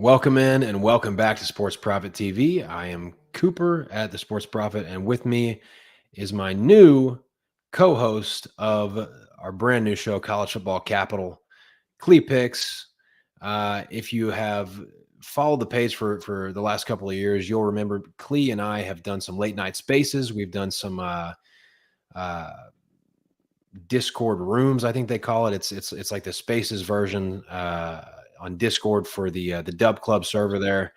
Welcome in and welcome back to Sports Profit TV. I am Cooper at the Sports Profit, and with me is my new co-host of our brand new show, College Football Capital, ClePicks. If you have followed the page for the last couple of years, you'll remember Cle and I have done some late night spaces. We've done some Discord rooms, I think they call it. It's like the Spaces version on Discord for the Dub Club server there.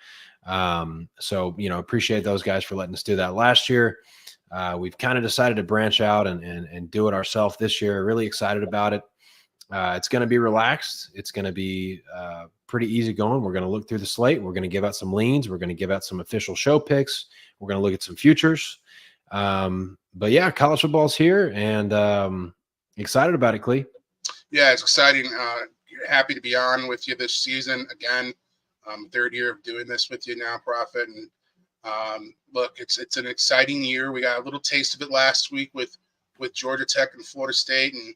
So appreciate those guys for letting us do that last year. We've kind of decided to branch out and do it ourselves this year. Really excited about it. It's going to be relaxed. It's going to be pretty easy going. We're going to look through the slate. We're going to give out some leans. We're going to give out some official show picks. We're going to look at some futures. But yeah, college football's here, and excited about it, Clee. Yeah, it's exciting. Happy to be on with you this season again. Third year of doing this with you now, Prophet. And look, it's an exciting year. We got a little taste of it last week with Georgia Tech and Florida State, and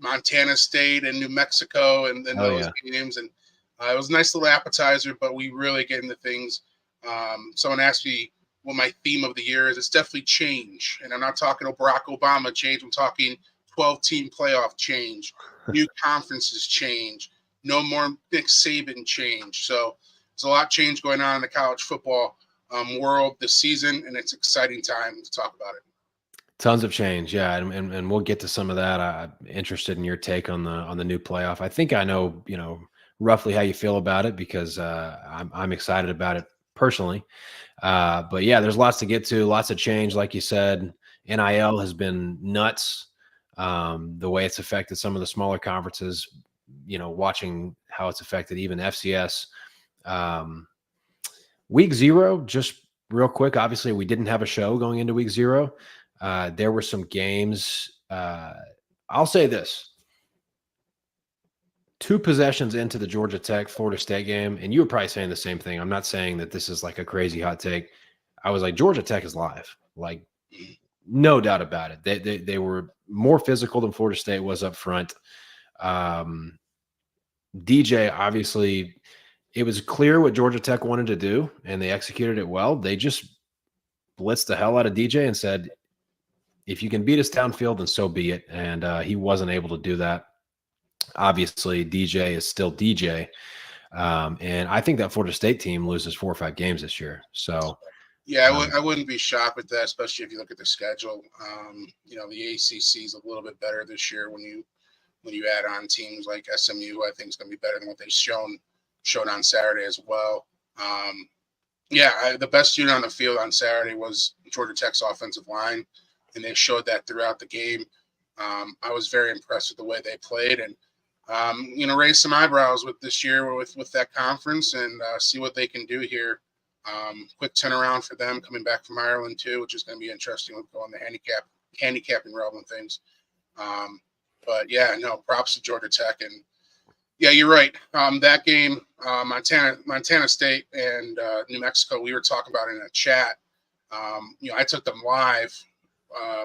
Montana State and New Mexico, and then those games. And it was a nice little appetizer, but we really get into things. Someone asked me what my theme of the year is. It's definitely change, and I'm not talking Barack Obama change. I'm talking 12-team playoff change, new conferences change, no more Nick Saban change. So there's a lot of change going on in the college football world this season, and it's an exciting time to talk about it. Tons of change, yeah, and we'll get to some of that. I'm interested in your take on the new playoff. I think I know roughly how you feel about it because I'm excited about it personally. But yeah, there's lots to get to, lots of change, like you said. NIL has been nuts. The way it's affected some of the smaller conferences, watching how it's affected even FCS. Week 0, just real quick, obviously we didn't have a show going into week 0. There were some games. I'll say this. 2 possessions into the Georgia Tech Florida State game, and you were probably saying the same thing. I'm not saying that this is like a crazy hot take. I was like, Georgia Tech is live. Like, no doubt about it. They were more physical than Florida State was up front. DJ, obviously, it was clear what Georgia Tech wanted to do, and they executed it well. They just blitzed the hell out of DJ and said, if you can beat us downfield, then so be it. And he wasn't able to do that. Obviously, DJ is still DJ. And I think that Florida State team loses 4 or 5 games this year. So, yeah, I wouldn't be shocked with that, especially if you look at the schedule. The ACC is a little bit better this year when you add on teams like SMU. I think it's going to be better than what they showed on Saturday as well. The best unit on the field on Saturday was Georgia Tech's offensive line, and they showed that throughout the game. I was very impressed with the way they played, and raise some eyebrows with this year with that conference and see what they can do here. Quick turnaround for them coming back from Ireland too, which is going to be interesting with going the handicapping realm and things. But yeah, no, props to Georgia Tech. And yeah, you're right. That game, Montana State and New Mexico, we were talking about in a chat. I took them live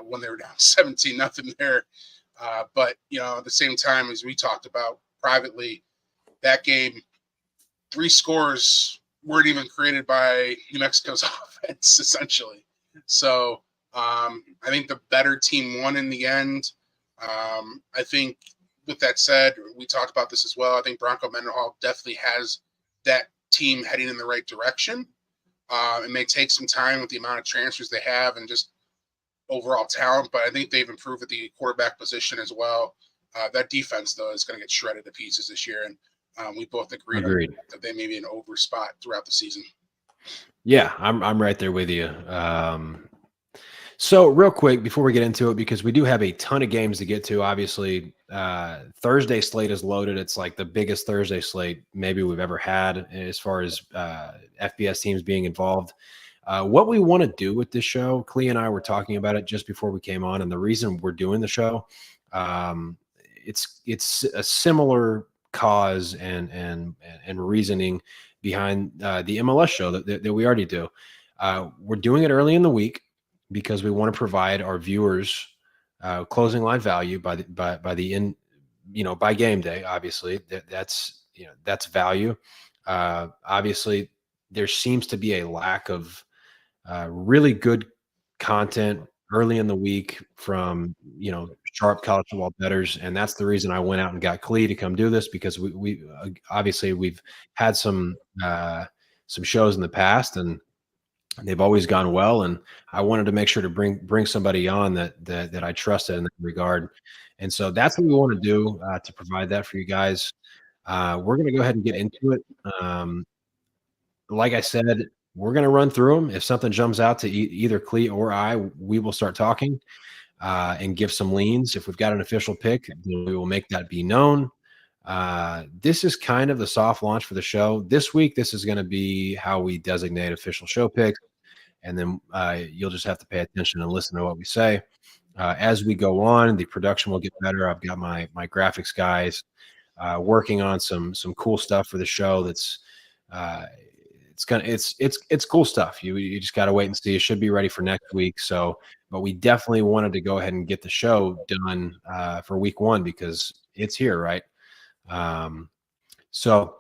when they were down 17-0 there. But at the same time, as we talked about privately, that game, 3 scores weren't even created by New Mexico's offense, essentially. So I think the better team won in the end. I think with that said, we talked about this as well. I think Bronco Mendenhall definitely has that team heading in the right direction. It may take some time with the amount of transfers they have and just overall talent, but I think they've improved at the quarterback position as well. That defense, though, is going to get shredded to pieces this year, and we both agreed that they may be an over spot throughout the season. Yeah, I'm right there with you. So real quick before we get into it, because we do have a ton of games to get to, obviously, Thursday slate is loaded. It's like the biggest Thursday slate maybe we've ever had as far as FBS teams being involved. What we want to do with this show, Clee and I were talking about it just before we came on, and the reason we're doing the show, it's a similar cause and reasoning behind the MLS show that we already do. We're doing it early in the week because we want to provide our viewers closing line value by game day. Obviously, that's that's value. Obviously, there seems to be a lack of really good content early in the week from sharp college football bettors, and that's the reason I went out and got Clee to come do this, because we obviously we've had some shows in the past, and they've always gone well, and I wanted to make sure to bring somebody on that I trusted in that regard, and so that's what we want to do to provide that for you guys. We're going to go ahead and get into it. Like I said, we're going to run through them. If something jumps out to either Clee or I, we will start talking and give some leans. If we've got an official pick, then we will make that be known. This is kind of the soft launch for the show. This week, this is going to be how we designate official show picks, and then you'll just have to pay attention and listen to what we say. As we go on, the production will get better. I've got my graphics guys working on some cool stuff for the show. That's it's cool stuff. You just got to wait and see. It should be ready for next week. So, but we definitely wanted to go ahead and get the show done for week 1 because it's here, right? So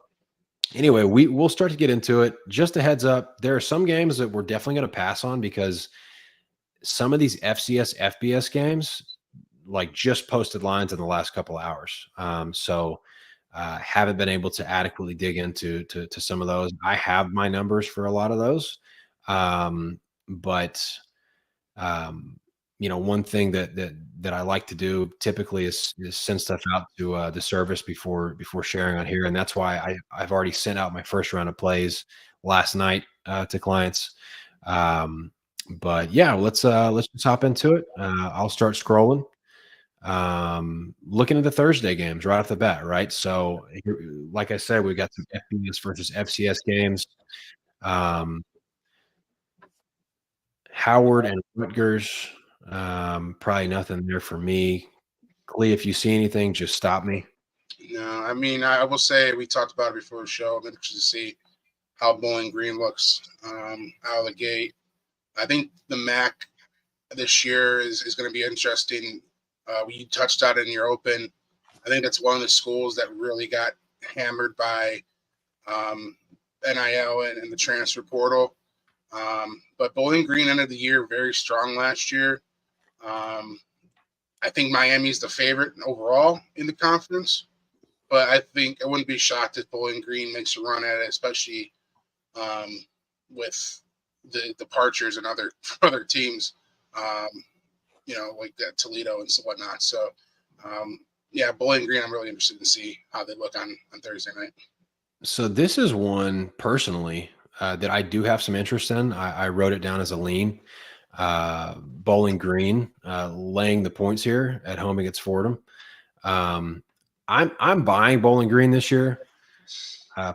anyway, we'll start to get into it. Just a heads up, there are some games that we're definitely going to pass on because some of these FCS, FBS games like just posted lines in the last couple of hours. So haven't been able to adequately dig into some of those. I have my numbers for a lot of those. But one thing that I like to do typically is send stuff out to the service before sharing on here, and that's why I've already sent out my first round of plays last night to clients. But yeah, let's just hop into it. I'll start scrolling. Looking at the Thursday games right off the bat, right? So, like I said, we've got some FBS versus FCS games. Howard and Rutgers. Probably nothing there for me. Clee, if you see anything, just stop me. No, I mean, I will say we talked about it before the show. I'm interested to see how Bowling Green looks out of the gate. I think the MAC this year is going to be interesting. You touched on it in your open. I think that's one of the schools that really got hammered by NIL and the transfer portal. But Bowling Green ended the year very strong last year. I think Miami's the favorite overall in the conference, but I think I wouldn't be shocked if Bowling Green makes a run at it, especially with the departures and other teams, like Toledo and so whatnot. So, Bowling Green, I'm really interested to see how they look on Thursday night. So this is one personally that I do have some interest in. I wrote it down as a lean. Bowling Green laying the points here at home against Fordham. I'm buying Bowling Green this year.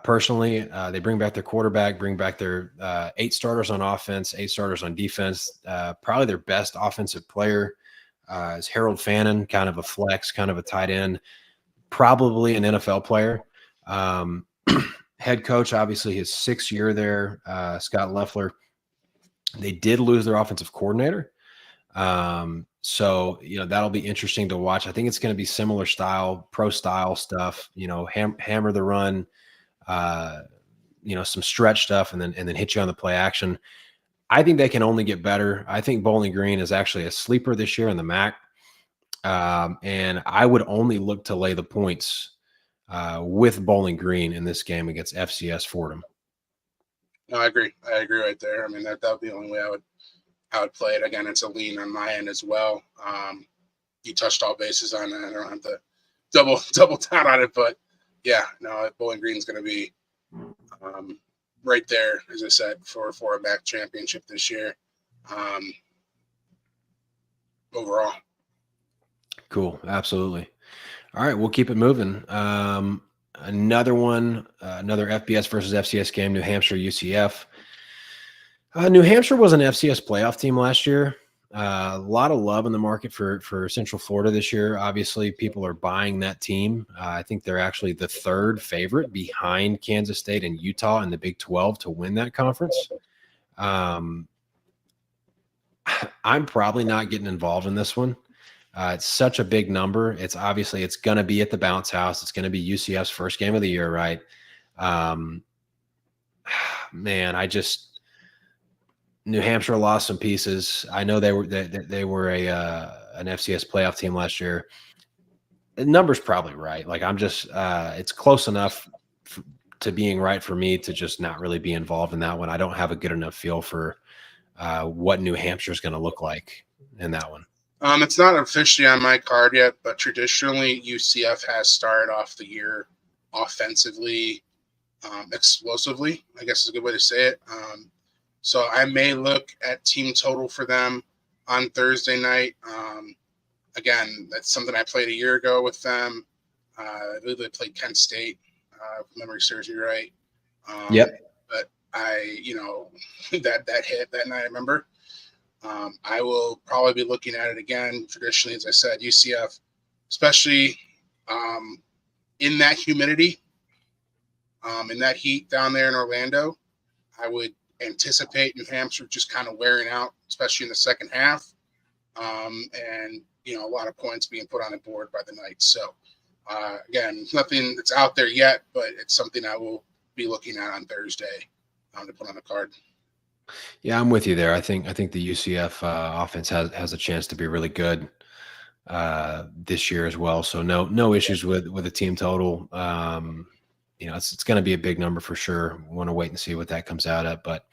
Personally, they bring back their quarterback, bring back their 8 starters on offense, 8 starters on defense. Probably their best offensive player is Harold Fannin, kind of a flex, kind of a tight end, probably an NFL player. Head coach, obviously his 6th year there, Scott Loeffler. They did lose their offensive coordinator. So, that'll be interesting to watch. I think it's going to be similar style, pro style stuff, hammer the run, some stretch stuff, and then hit you on the play action. I think they can only get better. I think Bowling Green is actually a sleeper this year in the MAC. And I would only look to lay the points with Bowling Green in this game against FCS Fordham. No, I agree. I agree right there. I mean, that would be the only way I would play it. Again, it's a lean on my end as well. You touched all bases on that. I don't have to double down on it, but yeah, no, Bowling Green's going to be right there, as I said, for a MAC championship this year. Overall. Cool. Absolutely. All right, we'll keep it moving. Another one, another FBS versus FCS game, New Hampshire, UCF. New Hampshire was an FCS playoff team last year. A lot of love in the market for Central Florida this year. Obviously, people are buying that team. I think they're actually the 3rd favorite behind Kansas State and Utah in the Big 12 to win that conference. I'm probably not getting involved in this one. It's such a big number. It's going to be at the bounce house. It's going to be UCF's first game of the year, right? Man, New Hampshire lost some pieces. I know they were an FCS playoff team last year. The number's probably right. Like it's close enough to being right for me to just not really be involved in that one. I don't have a good enough feel for what New Hampshire is going to look like in that one. It's not officially on my card yet, but traditionally UCF has started off the year offensively, explosively, I guess is a good way to say it. So I may look at team total for them on Thursday night. Again, that's something I played a year ago with them. I believe they played Kent State, if memory serves me right. Yep. But that hit that night, I remember. I will probably be looking at it again. Traditionally, as I said, UCF, especially in that humidity, in that heat down there in Orlando, I would anticipate New Hampshire just kind of wearing out, especially in the second half, and a lot of points being put on the board by the night. So again, nothing that's out there yet, but it's something I will be looking at on Thursday to put on the card. Yeah, I'm with you there. I think the UCF offense has a chance to be really good this year as well. So no issues with the team total. It's going to be a big number for sure. Want to wait and see what that comes out at. But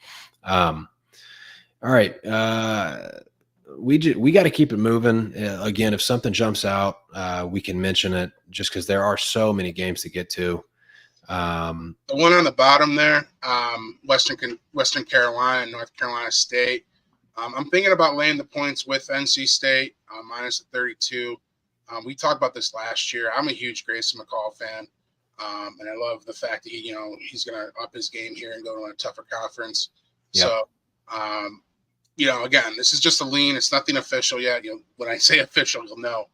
all right, we got to keep it moving. Again, if something jumps out, we can mention it just because there are so many games to get to. The one on the bottom there, Western Carolina, North Carolina State. I'm thinking about laying the points with NC State minus the 32. We talked about this last year. I'm a huge Grayson McCall fan, and I love the fact that he's going to up his game here and go to a tougher conference. Yep. So, again, this is just a lean. It's nothing official yet. When I say official, you'll know.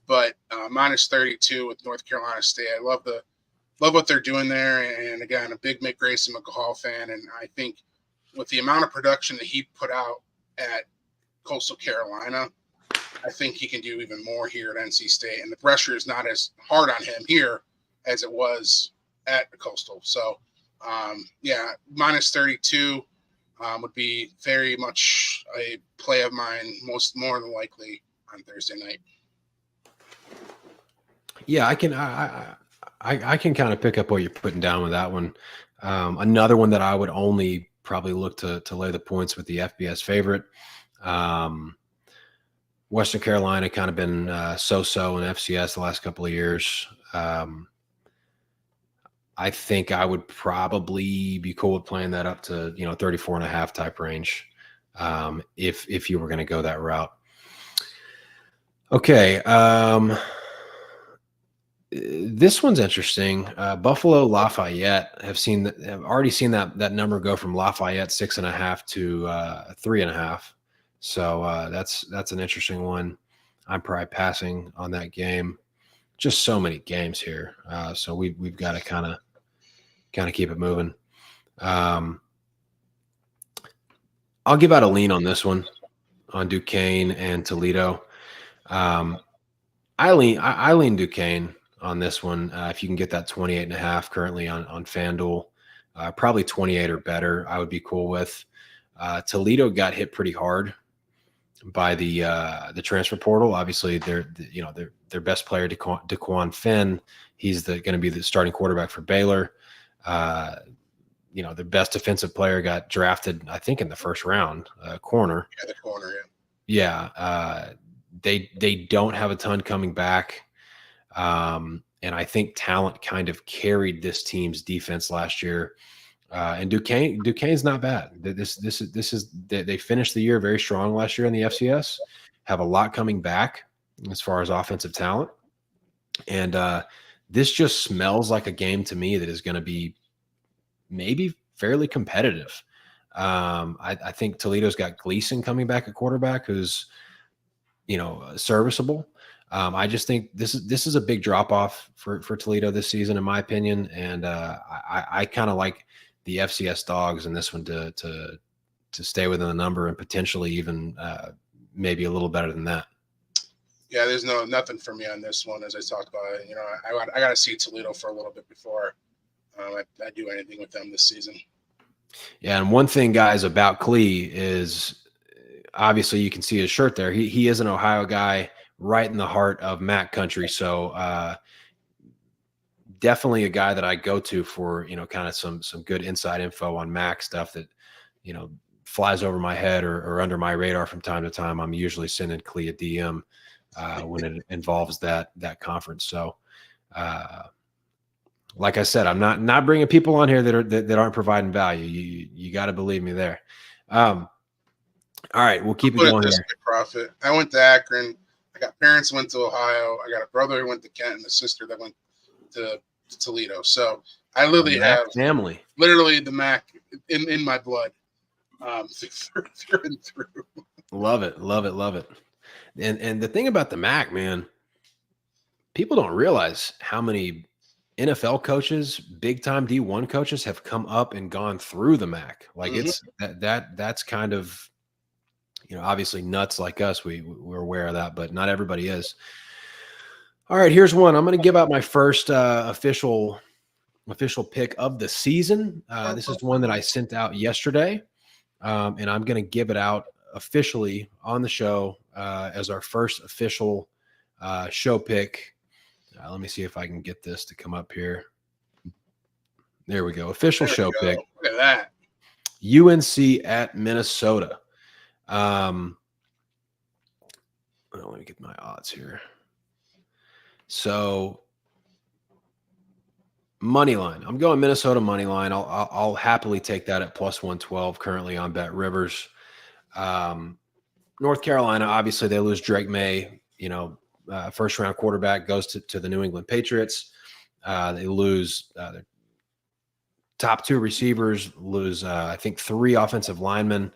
But minus 32 with North Carolina State. I love what they're doing there. And again, a big Mick Grayson McCall fan. And I think with the amount of production that he put out at Coastal Carolina, I think he can do even more here at NC State. And the pressure is not as hard on him here as it was at Coastal. So, minus 32 would be very much a play of mine, more than likely on Thursday night. Yeah, I can kind of pick up what you're putting down with that one. Another one that I would only probably look to lay the points with the FBS favorite. Western Carolina kind of been so-so in FCS the last couple of years. I think I would probably be cool with playing that up to 34.5 type range if you were going to go that route. Okay. This one's interesting. Buffalo, Lafayette have already seen that number go from Lafayette 6.5 to 3.5. So that's an interesting one. I'm probably passing on that game. Just so many games here, so we've got to kind of keep it moving. I'll give out a lean on this one, on Duquesne and Toledo. I lean Duquesne on this one. If you can get that 28.5 currently on FanDuel, probably 28 or better, I would be cool with. Toledo got hit pretty hard by the transfer portal. Obviously, their best player, DeQuan Finn, he's going to be the starting quarterback for Baylor. Their best defensive player got drafted, I think, in the first round, corner. Yeah, the corner. Yeah. They don't have a ton coming back. And I think talent kind of carried this team's defense last year. And Duquesne's not bad. They finished the year very strong last year in the FCS, have a lot coming back as far as offensive talent. And this just smells like a game to me that is going to be maybe fairly competitive. I think Toledo's got Gleason coming back at quarterback, who's, serviceable. I just think this is a big drop off for Toledo this season, in my opinion. And I kind of like the FCS dogs in this one to stay within the number and potentially even maybe a little better than that. Yeah, there's nothing for me on this one. As I talked about, I got to see Toledo for a little bit before I do anything with them this season. Yeah, and one thing, guys, about Clee is obviously you can see his shirt there. He is an Ohio guy, right in the heart of Mac country. So definitely a guy that I go to for kind of some good inside info on Mac stuff that flies over my head or under my radar from time to time. I'm usually sending Clee a DM when it involves that conference. So. Like I said, I'm not bringing people on here that aren't providing value. You got to believe me there. All right, we'll keep it going here. Prophet. I went to Akron. I got parents who went to Ohio. I got a brother who went to Kent and a sister that went to Toledo. So I literally have family, literally the Mac in my blood, through and through. Love it. And the thing about the Mac, man, people don't realize how many NFL coaches, big time D1 coaches have come up and gone through the Mac. Like it's that's kind of, obviously nuts like us. We're aware of that, but not everybody is. All right, here's one. I'm going to give out my first official pick of the season. This is one that I sent out yesterday, and I'm going to give it out officially on the show as our first official show pick. Let me see if I can get this to come up here. There we go. Official show pick. Look at that. UNC at Minnesota. Let me get my odds here. So money line. I'm going Minnesota money line. I'll happily take that at plus 112 currently on Bet Rivers. North Carolina, obviously they lose Drake May, first round quarterback goes to the New England Patriots. They lose their top two receivers, lose I think 3 offensive linemen.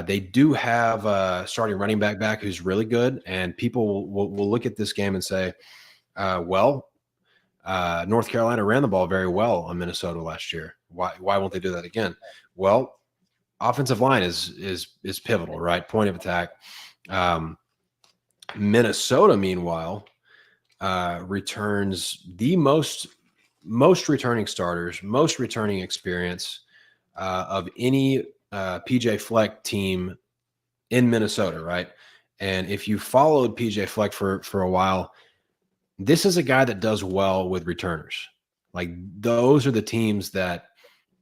They do have a starting running back who's really good, and people will look at this game and say, North Carolina ran the ball very well on Minnesota last year. Why won't they do that again? Well, offensive line is pivotal, right? Point of attack. Minnesota, meanwhile, returns the most returning starters, most returning experience of any PJ Fleck team in Minnesota, right? And if you followed PJ Fleck for a while, this is a guy that does well with returners. Like those are the teams that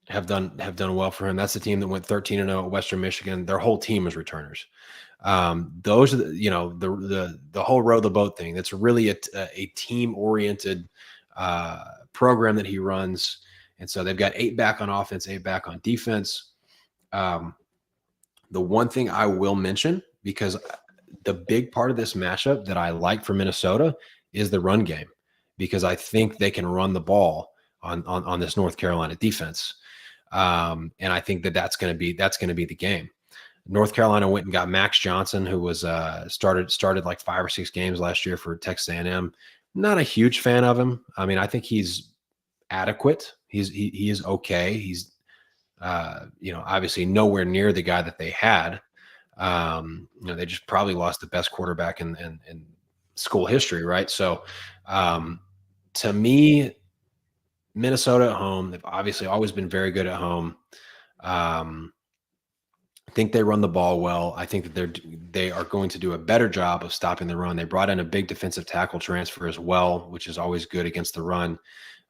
have done well for him. That's the team that went 13-0 at Western Michigan. Their whole team is returners. Those are the whole row the boat thing. That's really a team oriented program that he runs. And so they've got 8 back on offense, 8 back on defense. The one thing I will mention, because the big part of this matchup that I like for Minnesota is the run game, because I think they can run the ball on this North Carolina defense. And I think that's going to be the game. North Carolina went and got Max Johnson, who was started like 5 or 6 games last year for Texas A&M. Not a huge fan of him. I mean, I think he's adequate. He is okay. He's obviously nowhere near the guy that they had. They just probably lost the best quarterback in school history, right? So to me, Minnesota at home, they've obviously always been very good at home. I think they run the ball well. I think that they are going to do a better job of stopping the run. They brought in a big defensive tackle transfer as well, which is always good against the run.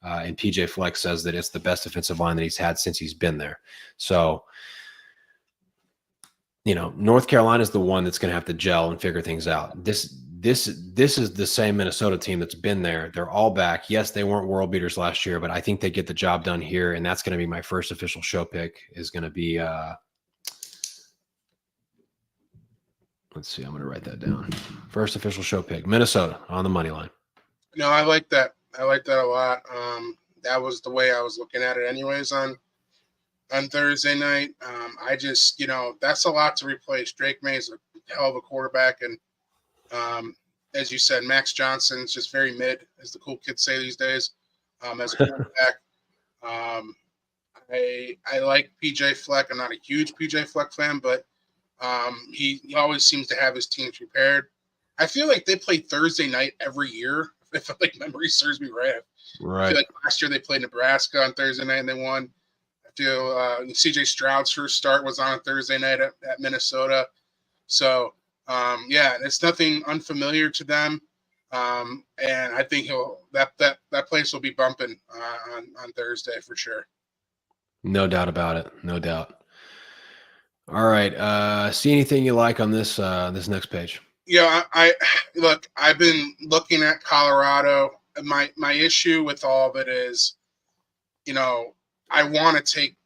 And PJ Fleck says that it's the best defensive line that he's had since he's been there. So, North Carolina is the one that's going to have to gel and figure things out. This is the same Minnesota team that's been there. They're all back. Yes, they weren't world beaters last year, but I think they get the job done here. And that's going to be my first official show pick, is going to be let's see. I'm going to write that down. First official show pick, Minnesota on the money line. No, I like that. I like that a lot. That was the way I was looking at it anyways on Thursday night. I just, that's a lot to replace. Drake May is a hell of a quarterback. And as you said, Max Johnson's just very mid, as the cool kids say these days, as a quarterback. I like PJ Fleck. I'm not a huge PJ Fleck fan, but he always seems to have his teams prepared. I feel like they play Thursday night every year. If like memory serves me right. I feel Right. like last year they played Nebraska on Thursday night and they won. I feel C.J. Stroud's first start was on a Thursday night at Minnesota. So yeah, it's nothing unfamiliar to them. And I think that place will be bumping on Thursday for sure. No doubt about it. No doubt. All right. See anything you like on this this next page? Yeah, I look. I've been looking at Colorado. My issue with all of it is, I want to take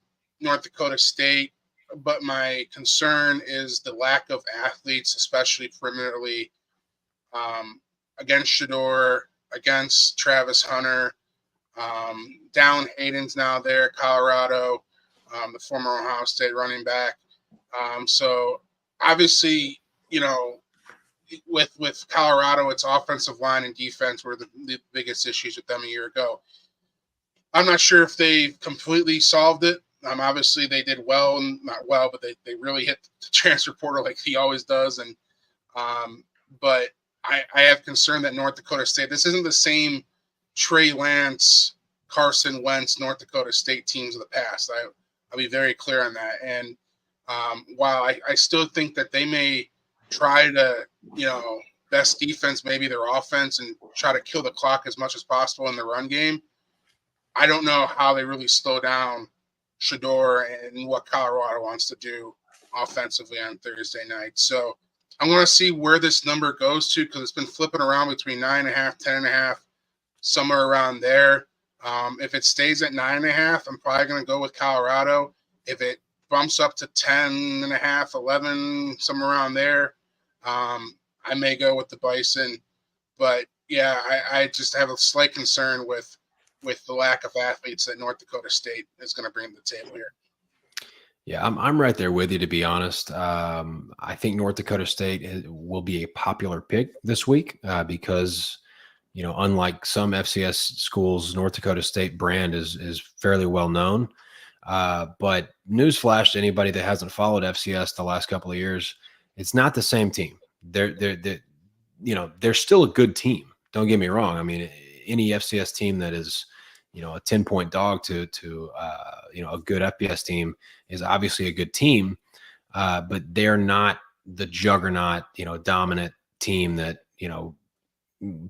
North Dakota State, but my concern is the lack of athletes, especially perimeterly, against Shador, against Travis Hunter. Down Hayden's now there, Colorado, the former Ohio State running back. So obviously, with Colorado, its offensive line and defense were the biggest issues with them a year ago. I'm not sure if they completely solved it. Obviously, they did well, and not well, but they really hit the transfer portal like he always does. And but I have concern that North Dakota State, this isn't the same Trey Lance, Carson Wentz, North Dakota State teams of the past. I'll be very clear on that. And while I still think that they may try to, best defense, maybe their offense, and try to kill the clock as much as possible in the run game, I don't know how they really slow down Shador and what Colorado wants to do offensively on Thursday night. So I'm going to see where this number goes to, because it's been flipping around between 9.5, 10.5, somewhere around there. If it stays at 9.5, I'm probably going to go with Colorado. If it bumps up to 10.5, 11, somewhere around there, I may go with the Bison. But yeah, I just have a slight concern with the lack of athletes that North Dakota State is going to bring to the table here. Yeah, I'm right there with you, to be honest. I think North Dakota State will be a popular pick this week because, unlike some FCS schools, North Dakota State brand is fairly well known. But newsflash to anybody that hasn't followed FCS the last couple of years, it's not the same team. They're still a good team. Don't get me wrong. I mean, any FCS team that is, a 10-point dog to a good FBS team is obviously a good team, but they're not the juggernaut, dominant team that,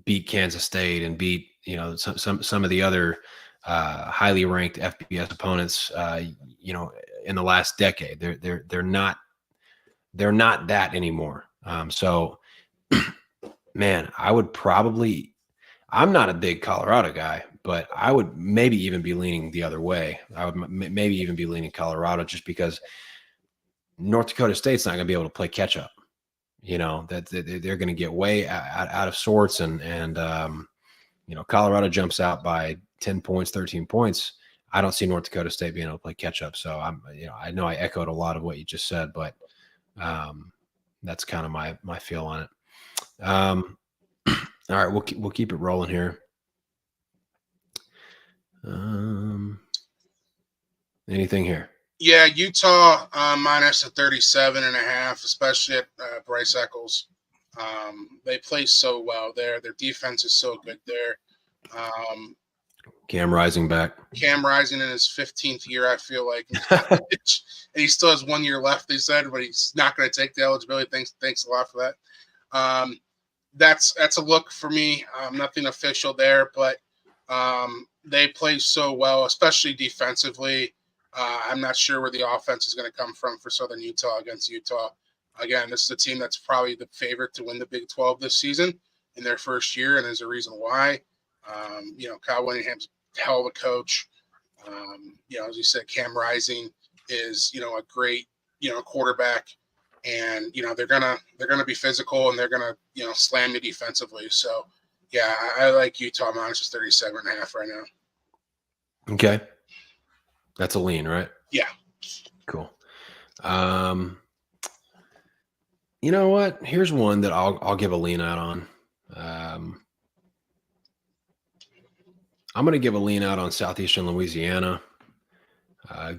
beat Kansas State and beat, some of the other highly ranked FBS opponents, in the last decade. They're not that anymore. So, man, I'm not a big Colorado guy, but I would maybe even be leaning the other way. I would maybe even be leaning Colorado, just because North Dakota State's not going to be able to play catch up. That they're going to get way out of sorts, and Colorado jumps out by 10 points, 13 points. I don't see North Dakota State being able to play catch up. So I know I echoed a lot of what you just said, but that's kind of my feel on it. All right, we'll keep it rolling here. Anything here? Yeah, Utah minus a 37.5, especially at Bryce Eccles. They play so well there. Their defense is so good there. Cam Rising back. Cam Rising in his 15th year, I feel like. And he still has 1 year left, they said, but he's not going to take the eligibility. Thanks a lot for that. That's a look for me. Nothing official there, but they play so well, especially defensively. I'm not sure where the offense is going to come from for Southern Utah against Utah. Again, this is a team that's probably the favorite to win the Big 12 this season in their first year, and there's a reason why. Kyle Whittingham's a hell of a coach. As you said, Cam Rising is, a great, quarterback, and they're gonna be physical, and they're gonna slam you defensively. So yeah, I like Utah minus 37.5 right now. Okay, that's a lean, right? Yeah. Cool. You know what? Here's one that I'll give a lean out on. I'm going to give a lean out on Southeastern Louisiana,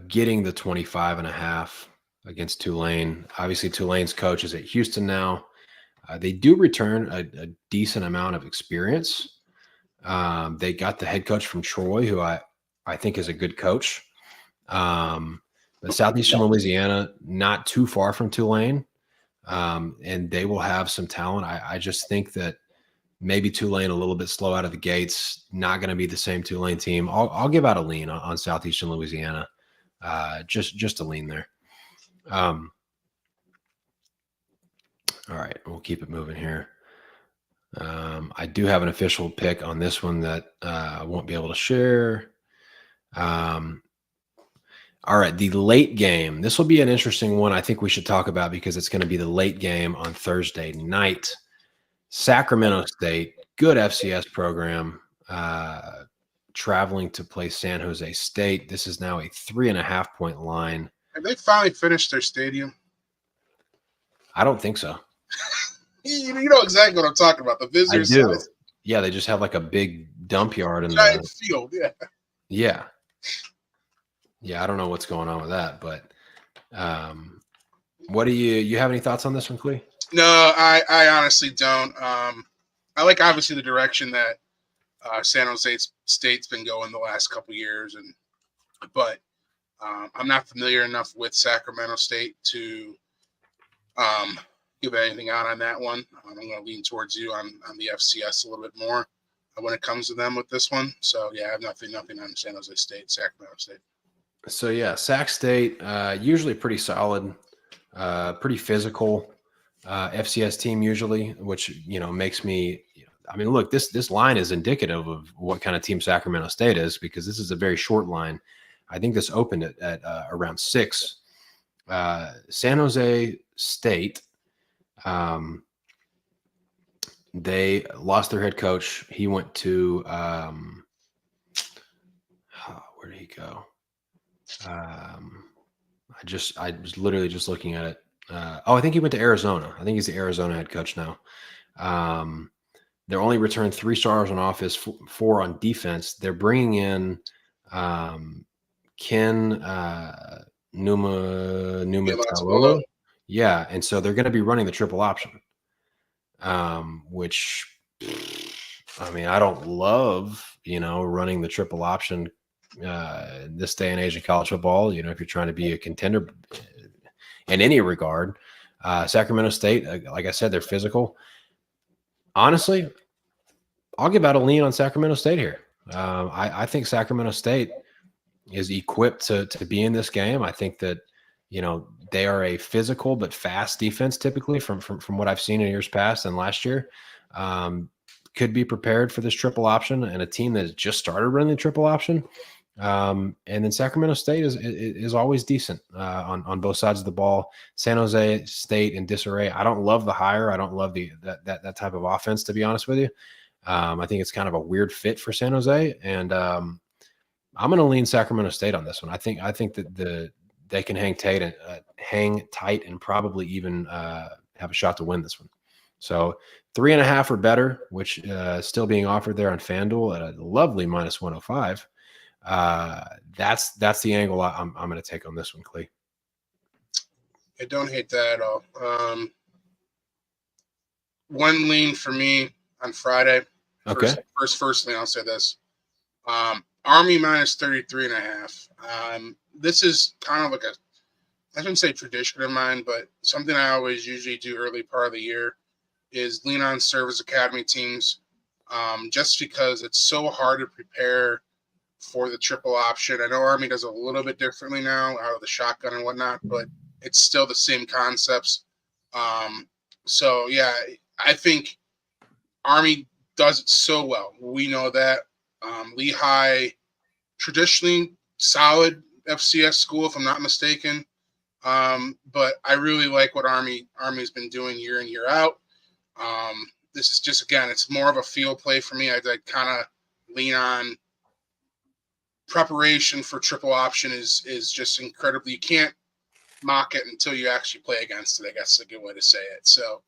getting the 25.5 against Tulane. Obviously, Tulane's coach is at Houston now. They do return a decent amount of experience. They got the head coach from Troy, who I think is a good coach. But Southeastern Louisiana, not too far from Tulane, and they will have some talent. I just think that maybe Tulane a little bit slow out of the gates, not going to be the same Tulane team. I'll give out a lean on Southeastern Louisiana, just a lean there. All right, we'll keep it moving here. I do have an official pick on this one that I won't be able to share. All right, the late game. This will be an interesting one I think we should talk about because it's going to be the late game on Thursday night. Sacramento State, good FCS program, traveling to play San Jose State. This is now a 3.5-point line. Have they finally finished their stadium? I don't think so. You know exactly what I'm talking about. The visitors. I do. Yeah, they just have like a big dump yard in giant field. Yeah. Yeah. Yeah, I don't know what's going on with that, but what do you have any thoughts on this one, Clee? No, I honestly don't. I like obviously the direction that San Jose State's been going the last couple years, but I'm not familiar enough with Sacramento State to give anything out on that one. I'm going to lean towards you on the FCS a little bit more when it comes to them with this one. So yeah, I have nothing on San Jose State, Sacramento State. So yeah, Sac State, usually pretty solid, pretty physical FCS team usually, which, makes me, I mean, look, this line is indicative of what kind of team Sacramento State is because this is a very short line. I think this opened at around 6. San Jose State, they lost their head coach. He went to, where did he go? I was literally just looking at it. I think he went to Arizona. I think he's the Arizona head coach now. They're only returned 3 stars on offense, 4 on defense. They're bringing in Ken Numatalolo. Yeah, and so they're going to be running the triple option, which, I mean, I don't love, running the triple option this day and age of college football. If you're trying to be a contender in any regard. Sacramento State, like I said, they're physical. Honestly, I'll give out a lean on Sacramento State here. I think Sacramento State is equipped to be in this game. I think that, they are a physical but fast defense typically from what I've seen in years past and last year. Could be prepared for this triple option and a team that has just started running the triple option. And then Sacramento State is always decent on both sides of the ball. San Jose State in disarray. I don't love the hire. I don't love that type of offense, to be honest with you. I think it's kind of a weird fit for San Jose, and I'm going to lean Sacramento State on this one. I think that they can hang tight and probably even have a shot to win this one. So 3.5 or better, which still being offered there on FanDuel at a lovely -105. That's the angle I'm going to take on this one, Clee. I don't hate that at all. One lean for me on Friday. Okay. First lean, I'll say this. Army -33.5. This is kind of like I shouldn't say tradition of mine, but something I always usually do early part of the year is lean on service academy teams, just because it's so hard to prepare for the triple option. I know Army does a little bit differently now out of the shotgun and whatnot, but it's still the same concepts. So yeah, I think Army does it so well. We know that. Lehigh, traditionally solid FCS school, if I'm not mistaken. But I really like what Army's been doing year in, year out. This is just, again, it's more of a field play for me. I kind of lean on preparation for triple option is just incredibly, you can't mock it until you actually play against it, I guess is a good way to say it. So,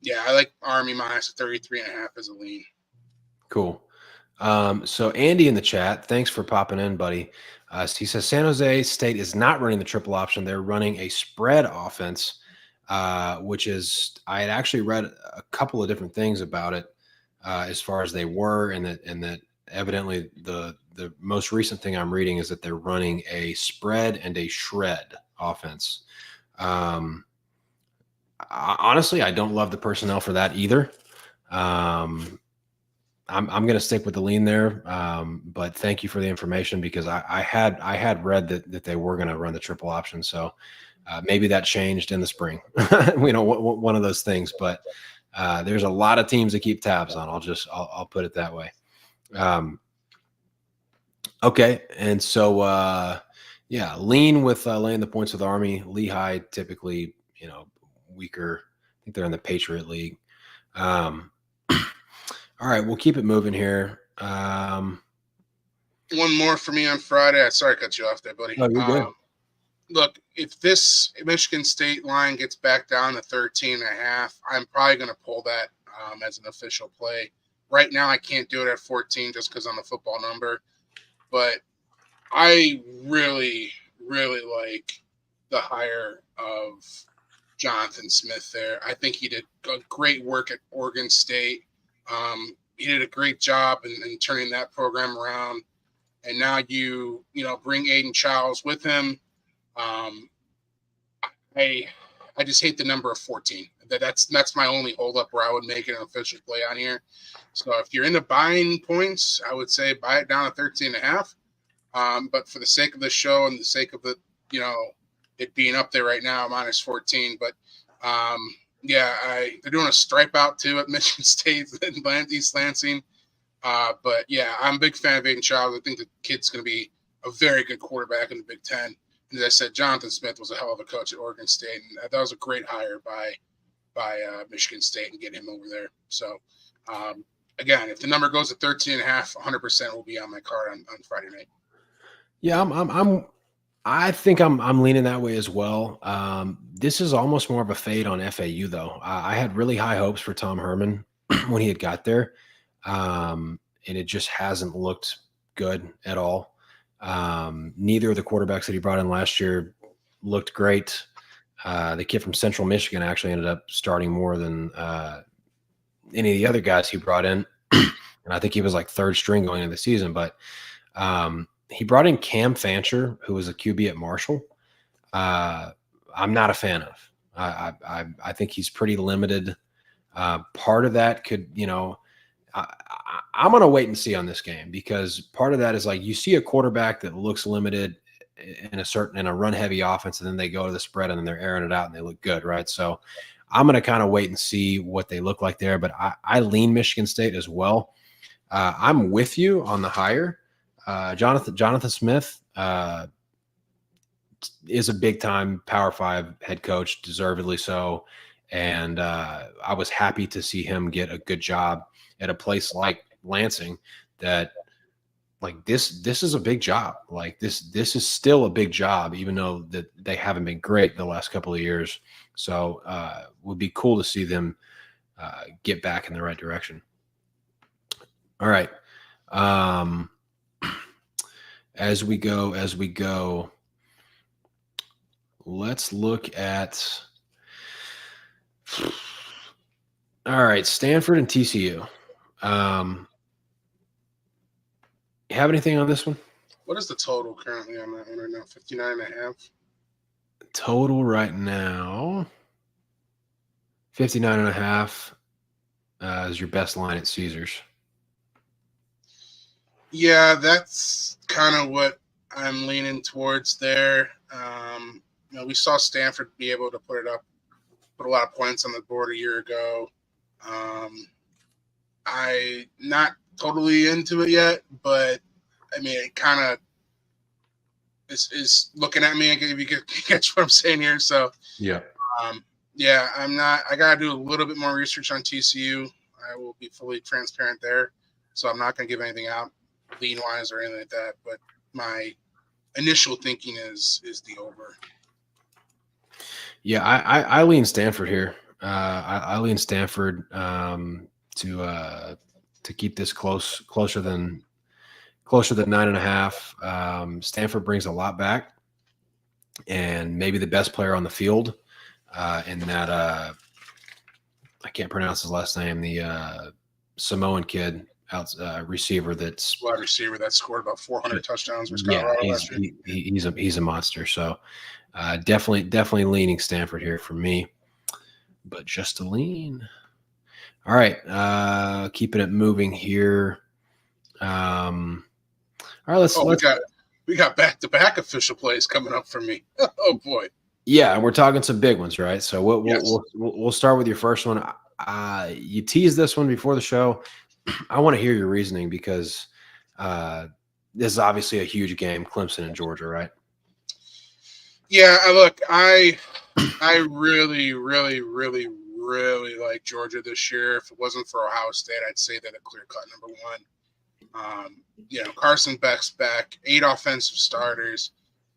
yeah, I like Army -33.5 as a lean. Cool. So Andy in the chat, thanks for popping in, buddy. He says San Jose State is not running the triple option. They're running a spread offense. which is I had actually read a couple of different things about it as far as they were, and that evidently the most recent thing I'm reading is that they're running a spread and a shred offense. Honestly, I don't love the personnel for that either. I'm going to stick with the lean there, but thank you for the information, because I had read that they were going to run the triple option. So maybe that changed in the spring. One of those things. But there's a lot of teams to keep tabs on. I'll put it that way. Okay, and so yeah, lean with laying the points with Army. Lehigh typically, weaker. I think they're in the Patriot League. All right, we'll keep it moving here. One more for me on Friday. Sorry to cut you off there, buddy. No, you're good. Look, if this Michigan State line gets back down to 13.5, I'm probably going to pull that as an official play. Right now, I can't do it at 14 just because I'm the football number. But I really, really like the hire of Jonathan Smith there. I think he did great work at Oregon State. He did a great job in turning that program around. And now you bring Aiden Childs with him. I just hate the number of 14. That's my only holdup where I would make an official play on here. So if you're into buying points, I would say buy it down to 13.5. But for the sake of the show and the sake of it being up there right now, minus 14. But yeah, they're doing a stripe out too at Michigan State and East Lansing. But yeah, I'm a big fan of Aiden Childs. I think the kid's going to be a very good quarterback in the Big Ten. And as I said, Jonathan Smith was a hell of a coach at Oregon State, and that was a great hire by Michigan State and getting him over there. So again, if the number goes to 13.5, 100% will be on my card on Friday night. Yeah, I think I'm leaning that way as well. This is almost more of a fade on FAU though. I had really high hopes for Tom Herman when he had got there, and it just hasn't looked good at all. Neither of the quarterbacks that he brought in last year looked great. The kid from Central Michigan actually ended up starting more than any of the other guys he brought in, and I think he was like third string going into the season. But he brought in Cam Fancher, who was a QB at Marshall. I'm not a fan of. I think he's pretty limited. Part of that could, I'm going to wait and see on this game, because part of that is like you see a quarterback that looks limited in a run heavy offense, and then they go to the spread and then they're airing it out and they look good, right? So I'm going to kind of wait and see what they look like there. But I lean Michigan State as well. I'm with you on the hire. Jonathan Smith is a big time Power 5 head coach, deservedly so. And I was happy to see him get a good job at a place like Lansing. That like this is a big job. Like this is still a big job, even though that they haven't been great the last couple of years. So would be cool to see them get back in the right direction. All right. As we go, let's look at, all right, Stanford and TCU. You have anything on this one? What is the total currently on that one right now? 59.5? Total right now, 59.5 is your best line at Caesars. Yeah, that's kind of what I'm leaning towards there. We saw Stanford be able to put a lot of points on the board a year ago. I not totally into it yet, but I mean, it kind of is looking at me. If you catch what I'm saying here, so yeah, yeah, I'm not. I gotta do a little bit more research on TCU. I will be fully transparent there, so I'm not gonna give anything out lean wise or anything like that. But my initial thinking is the over. Yeah, I lean Stanford here. I lean Stanford to keep this closer than 9.5. Stanford brings a lot back, and maybe the best player on the field and that I can't pronounce his last name. The Samoan kid receiver that's Wide receiver that scored about 400 touchdowns versus yeah, Colorado last year. he's a monster. So definitely leaning Stanford here for me, but just a lean. All right, keeping it moving here. All right, let's we got back-to-back official plays coming up for me. Oh boy. Yeah, we're talking some big ones, right? So Yes. we'll start with your first one. You teased this one before the show. I want to hear your reasoning because this is obviously a huge game, Clemson and Georgia, right? Yeah, look, I really, really, really, really like Georgia this year. If it wasn't for Ohio State, I'd say they're the clear-cut number one. Carson Beck's back, 8 offensive starters,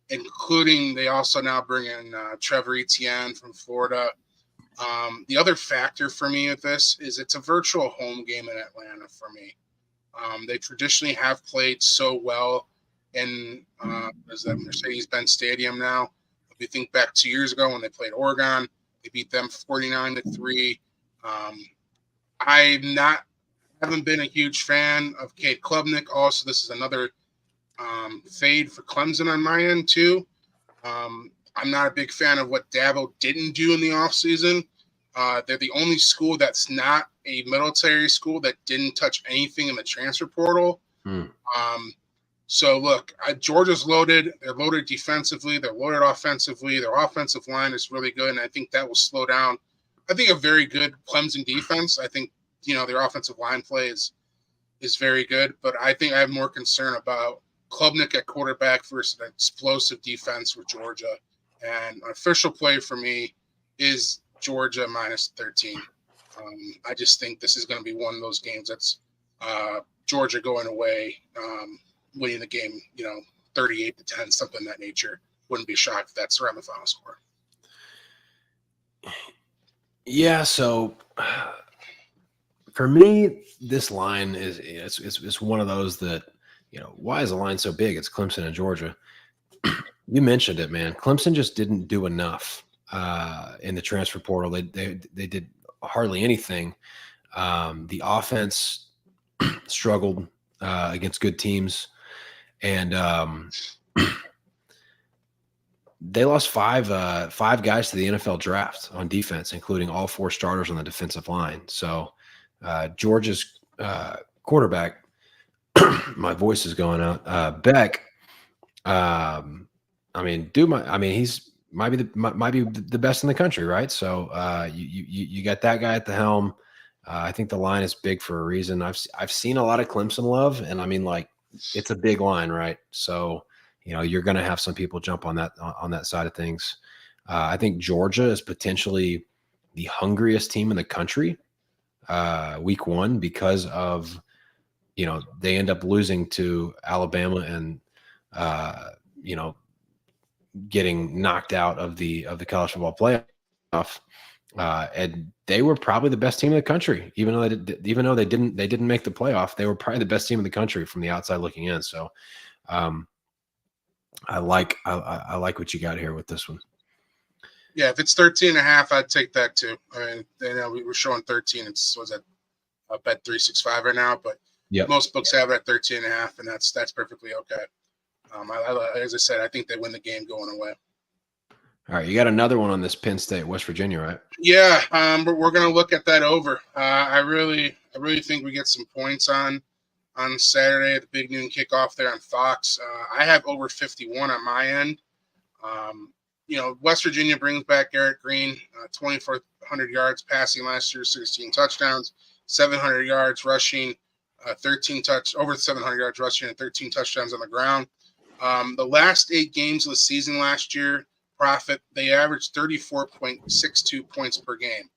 including they also now bring in Trevor Etienne from Florida. The other factor for me with this is it's a virtual home game in Atlanta for me. They traditionally have played so well in is that Mercedes-Benz Stadium now. If you think back 2 years ago when they played Oregon, they beat them 49-3. Haven't been a huge fan of Cade Klubnik. Also, this is another fade for Clemson on my end too. I'm not a big fan of what Dabo didn't do in the offseason. They're the only school that's not a military school that didn't touch anything in the transfer portal. So, look, Georgia's loaded. They're loaded defensively. They're loaded offensively. Their offensive line is really good, and I think that will slow down, I think, a very good Clemson defense. I think, their offensive line play is very good, but I think I have more concern about Klubnik at quarterback versus an explosive defense with Georgia. And an official play for me is Georgia minus 13. I just think this is going to be one of those games that's Georgia going away, winning the game, 38-10, something of that nature. Wouldn't be shocked if that's around the final score. Yeah, so for me, this line is one of those that, why is the line so big? It's Clemson and Georgia. You mentioned it, man. Clemson just didn't do enough in the transfer portal. They did hardly anything. The offense struggled against good teams, and they lost five guys to the NFL draft on defense, including all 4 starters on the defensive line. So Georgia's quarterback, my voice is going out. Beck, he's might be the best in the country, right? So you got that guy at the helm. I think the line is big for a reason. I've seen a lot of Clemson love, and it's a big line, right? So you're going to have some people jump on that side of things. I think Georgia is potentially the hungriest team in the country week 1 because of they end up losing to Alabama and getting knocked out of the college football playoff. And they were probably the best team in the country, even though they didn't make the playoff. They were probably the best team in the country from the outside looking in. So I like what you got here with this one. Yeah, if it's 13.5, I'd take that too. I mean, we were showing 13. Was at bet 365 right now, but most books have it at 13.5, and that's perfectly okay. As I said, I think they win the game going away. All right, you got another one on this Penn State, West Virginia, right? Yeah, but we're going to look at that over. I really think we get some points on Saturday at the big noon kickoff there on Fox. I have over 51 on my end. West Virginia brings back Garrett Green, 2,400 yards passing last year, 16 touchdowns, 700 yards rushing, over 700 yards rushing, and 13 touchdowns on the ground. The last 8 games of the season last year, they averaged 34.62 points per game.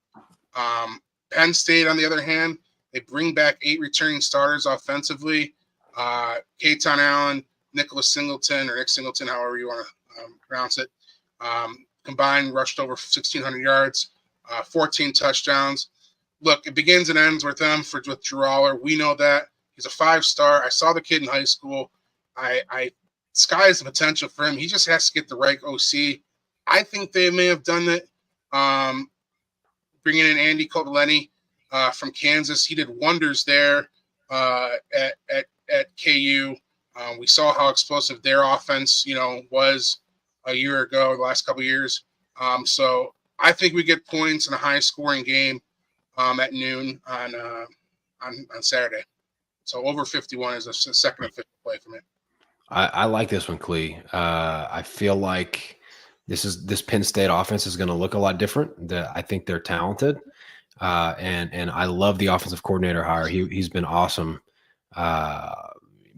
Penn State, on the other hand, they bring back 8 returning starters offensively. Katon Allen, Nick Singleton, however you want to pronounce it, combined rushed over 1,600 yards, 14 touchdowns. Look, it begins and ends with them with Drew Aller. We know that. He's a 5-star. I saw the kid in high school. Sky's the potential for him. He just has to get the right OC. I think they may have done it Bringing in Andy Coteleni from Kansas, he did wonders there at KU. We saw how explosive their offense, was a year ago, the last couple of years. So I think we get points in a high-scoring game at noon on Saturday. So over 51 is a second official play for me. I like this one, Clee. I feel like this Penn State offense is going to look a lot different. I think they're talented, and I love the offensive coordinator hire. He's been awesome.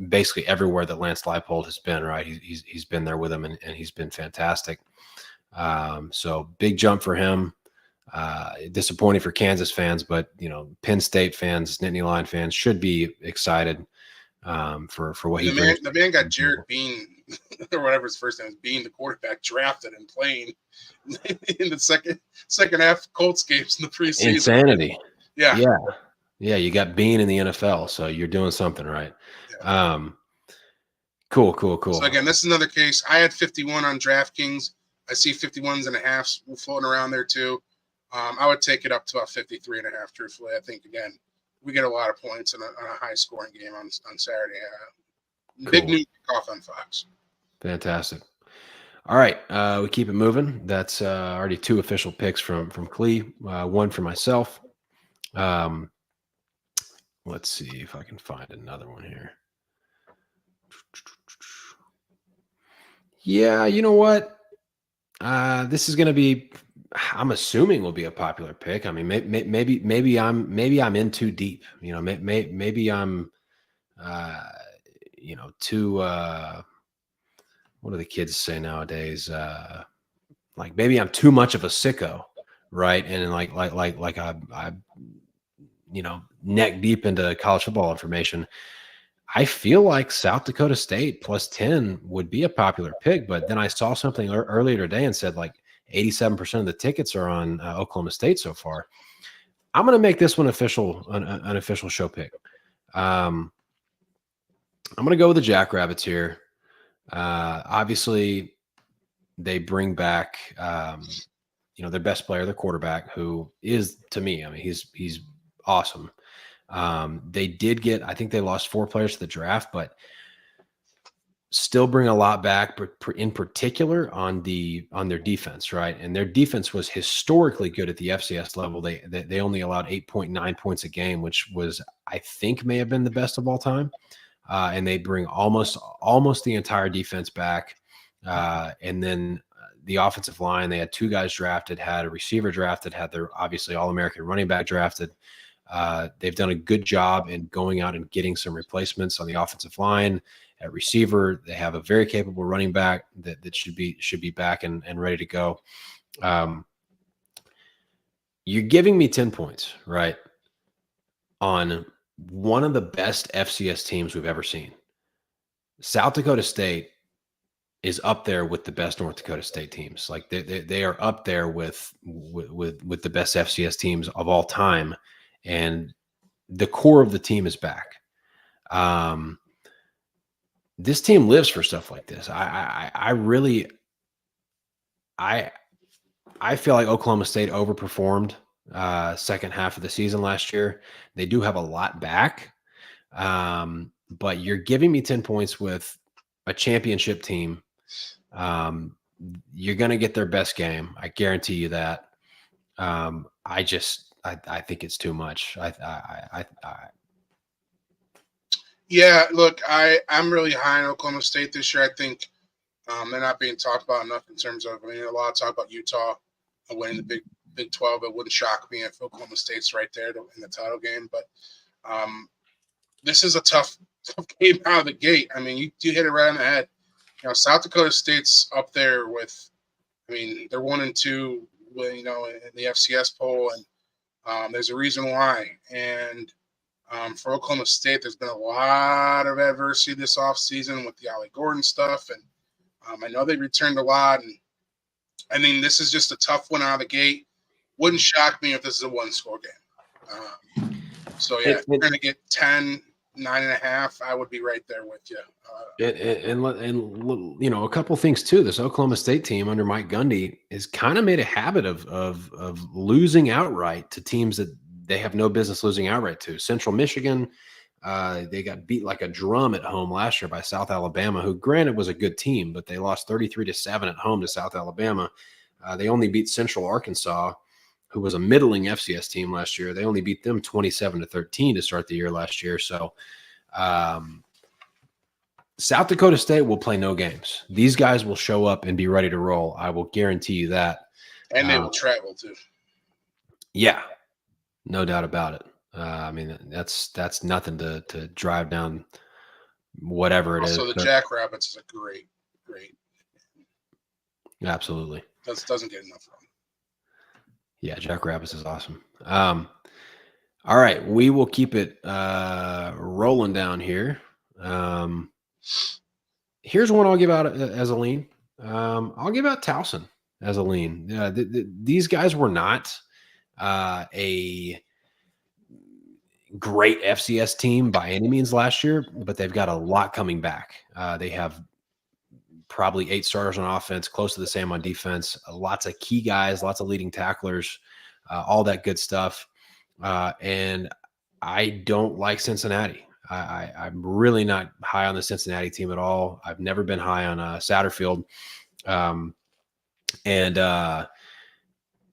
Basically everywhere that Lance Leipold has been, right? He's been there with him, and he's been fantastic. So big jump for him. Disappointing for Kansas fans, but Penn State fans, Nittany Lion fans should be excited for what he brings. The man got Jared Bean, or whatever his first name is, Bean, the quarterback, drafted and playing in the second half Colts games in the preseason. Insanity. Yeah. You got Bean in the NFL, so you're doing something right. Yeah. Cool. So again, this is another case. I had 51 on DraftKings. I see 51s and a half floating around there too. I would take it up to about 53 and a half, truthfully. I think, again, we get a lot of points on a high-scoring game on Saturday. Cool. Big new kickoff on Fox. Fantastic. All right, we keep it moving. That's already 2 official picks from Clee, 1 for myself. Let's see if I can find another one here. Yeah, you know what? This is going to be, I'm assuming, will be a popular pick. I mean, maybe I'm in too deep. Maybe I'm, too. What do the kids say nowadays? Like maybe I'm too much of a sicko, right? And like I neck deep into college football information. I feel like South Dakota State plus 10 would be a popular pick, but then I saw something earlier today and said like 87% of the tickets are on Oklahoma State so far. I'm going to make this one an official show pick. I'm going to go with the Jackrabbits here. Obviously, they bring back their best player, their quarterback, who is, to me, I mean, he's awesome. They did get, I think they lost 4 players to the draft, but still bring a lot back, but in particular on their defense, right? And their defense was historically good at the FCS level. They only allowed 8.9 points a game, which was, I think, may have been the best of all time. And they bring almost the entire defense back. And then the offensive line, they had 2 guys drafted, had a receiver drafted, had their obviously All-American running back drafted. They've done a good job in going out and getting some replacements on the offensive line. At receiver, they have a very capable running back that should be back and ready to go. You're giving me 10 points, right, on one of the best FCS teams we've ever seen. South Dakota State is up there with the best North Dakota State teams. Like they are up there with the best FCS teams of all time, and the core of the team is back. This team lives for stuff like this. I feel like Oklahoma State overperformed second half of the season last year. They do have a lot back, but you're giving me 10 points with a championship team. You're going to get their best game. I guarantee you that. I think it's too much. Yeah, look, I'm really high on Oklahoma State this year. I think they're not being talked about enough in terms of, I mean, a lot of talk about Utah winning the Big 12. It wouldn't shock me if Oklahoma State's right there in the title game. But this is a tough game out of the gate. I mean, you hit it right on the head. South Dakota State's up there with, I mean, they're 1 and 2, in the FCS poll, and there's a reason why. And for Oklahoma State, there's been a lot of adversity this offseason with the Ollie Gordon stuff, and I know they returned a lot. And I mean, this is just a tough one out of the gate. Wouldn't shock me if this is a 1-score game. So yeah, if you're going to get 10, 9.5, I would be right there with you. And you know, a couple things too. This Oklahoma State team under Mike Gundy has kind of made a habit of losing outright to teams that they have no business losing outright to. Central Michigan, they got beat like a drum at home last year by South Alabama, who granted was a good team, but they lost 33-7 at home to South Alabama. They only beat Central Arkansas, who was a middling FCS team last year. They only beat them 27-13 to start the year last year. So. South Dakota State will play no games. These guys will show up and be ready to roll. I will guarantee you that. And they will travel too. Yeah, no doubt about it. I mean, that's nothing to drive down whatever it is. Also, the Jackrabbits is a great. Absolutely. Doesn't get enough run. Yeah, Jackrabbits is awesome. All right, we will keep it rolling down here. Here's one I'll give out as a lean. I'll give out Towson as a lean. These guys were not a great FCS team by any means last year, but they've got a lot coming back. They have probably 8 starters on offense, close to the same on defense, lots of key guys, lots of leading tacklers, all that good stuff. And I don't like Cincinnati. I'm really not high on the Cincinnati team at all. I've never been high on Satterfield.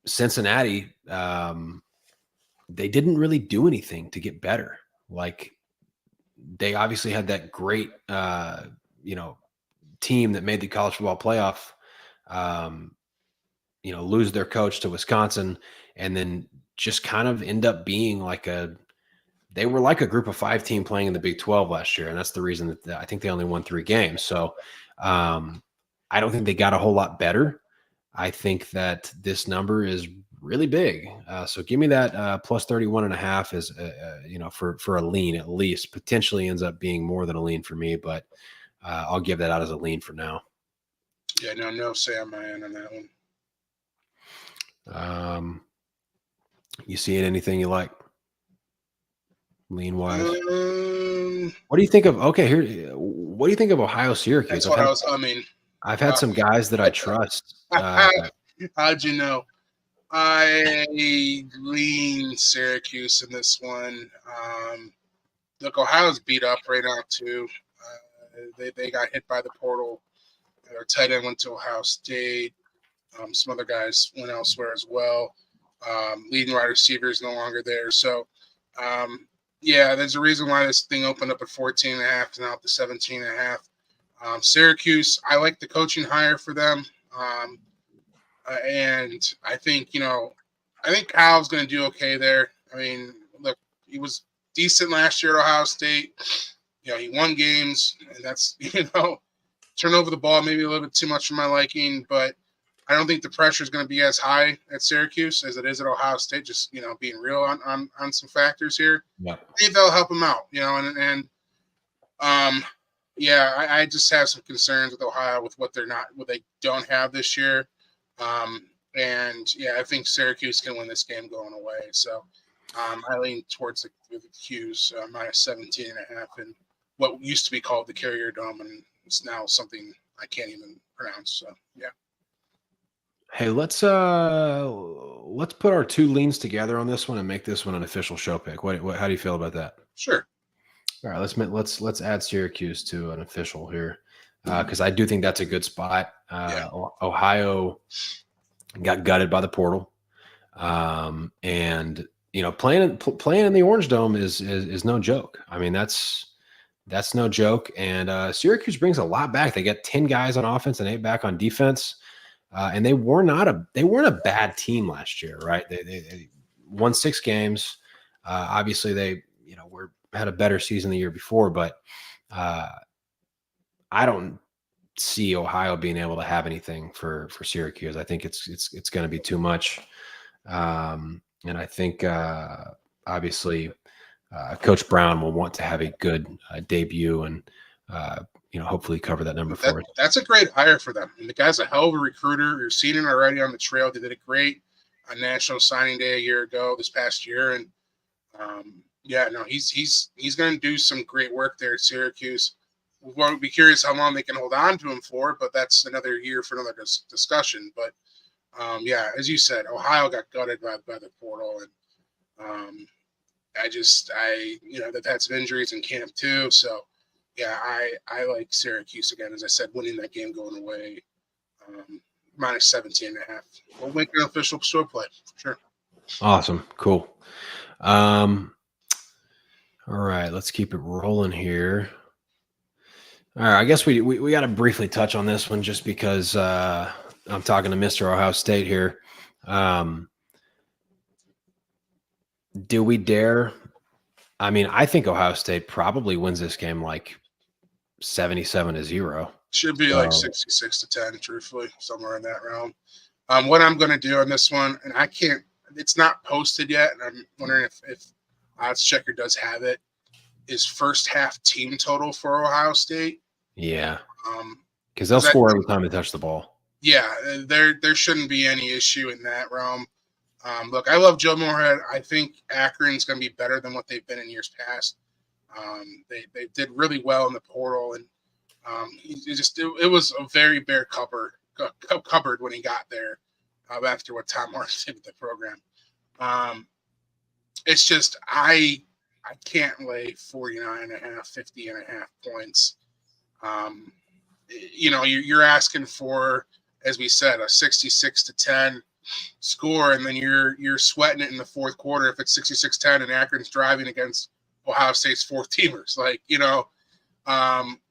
Cincinnati, they didn't really do anything to get better. Like, they obviously had that great, team that made the college football playoff, lose their coach to Wisconsin, and then just kind of end up being they were like a group of 5 team playing in the Big 12 last year. And that's the reason that I think they only won 3 games. So I don't think they got a whole lot better. I think that this number is really big. So give me that plus 31.5 as, for a lean, at least. Potentially ends up being more than a lean for me, but I'll give that out as a lean for now. Yeah, no say on my end on that one. You seeing anything you like? Lean wise, what do you think of? Okay, here. What do you think of Ohio Syracuse? I've had some guys that I trust. How'd you know? I lean Syracuse in this one. Look, Ohio's beat up right now too. They got hit by the portal. Their tight end went to Ohio State. Some other guys went elsewhere as well. Leading wide receiver is no longer there. So, yeah, there's a reason why this thing opened up at 14.5 and now to 17.5. Syracuse, I like the coaching hire for them. And I think, Kyle's going to do okay there. I mean, look, he was decent last year at Ohio State. He won games, and that's, turn over the ball maybe a little bit too much for my liking, but I don't think the pressure is going to be as high at Syracuse as it is at Ohio State, just, being real on some factors here. Yeah. I think that'll help him out, I just have some concerns with Ohio with what they don't have this year. I think Syracuse can win this game going away. So I lean towards the Qs minus 17.5 and what used to be called the Carrier Dome, and it's now something I can't even pronounce. So yeah. Hey, let's put our 2 leans together on this one and make this one an official show pick. How do you feel about that? Sure. All right, let's add Syracuse to an official here, because I do think that's a good spot. Ohio got gutted by the portal, and playing in the Orange Dome is no joke. I mean, that's no joke. And Syracuse brings a lot back. They got 10 guys on offense and 8 back on defense. And they weren't a bad team last year, right? They won 6 games. Obviously, they had a better season the year before, but I don't see Ohio being able to have anything for Syracuse. I think it's going to be too much, and I think obviously Coach Brown will want to have a good debut and hopefully cover that number for us. That's a great hire for them. And the guy's a hell of a recruiter. You're seeing it already on the trail. They did it great on National Signing Day a year ago, this past year. And Yeah, no, he's going to do some great work there at Syracuse. We'll be curious how long they can hold on to him for, but that's another year for another discussion. But yeah, as you said, Ohio got gutted by the portal, and they've had some injuries in camp too. So yeah, I like Syracuse again, as I said, winning that game going away, minus 17.5. We'll make an official store play for sure. Awesome. Cool. All right, let's keep it rolling here. All right, I guess we got to briefly touch on this one just because I'm talking to Mr. Ohio State here. Do we dare? I mean, I think Ohio State probably wins this game like 77-0. Should be like 66-10, truthfully, somewhere in that realm. What I'm going to do on this one, and I can't, it's not posted yet, and I'm wondering if Odds Checker does have it, is first half team total for Ohio State. Yeah. Because they'll score every time they touch the ball. Yeah, there shouldn't be any issue in that realm. Look, I love Joe Moorhead. I think Akron's going to be better than what they've been in years past. They did really well in the portal, and it was a very bare cupboard when he got there after what Tom Martin did with the program. It's just I can't lay 49.5, 50.5 points. You're asking for, as we said, a 66-10 score, and then you're sweating it in the fourth quarter if it's 66-10 and Akron's driving against Ohio State's fourth teamers.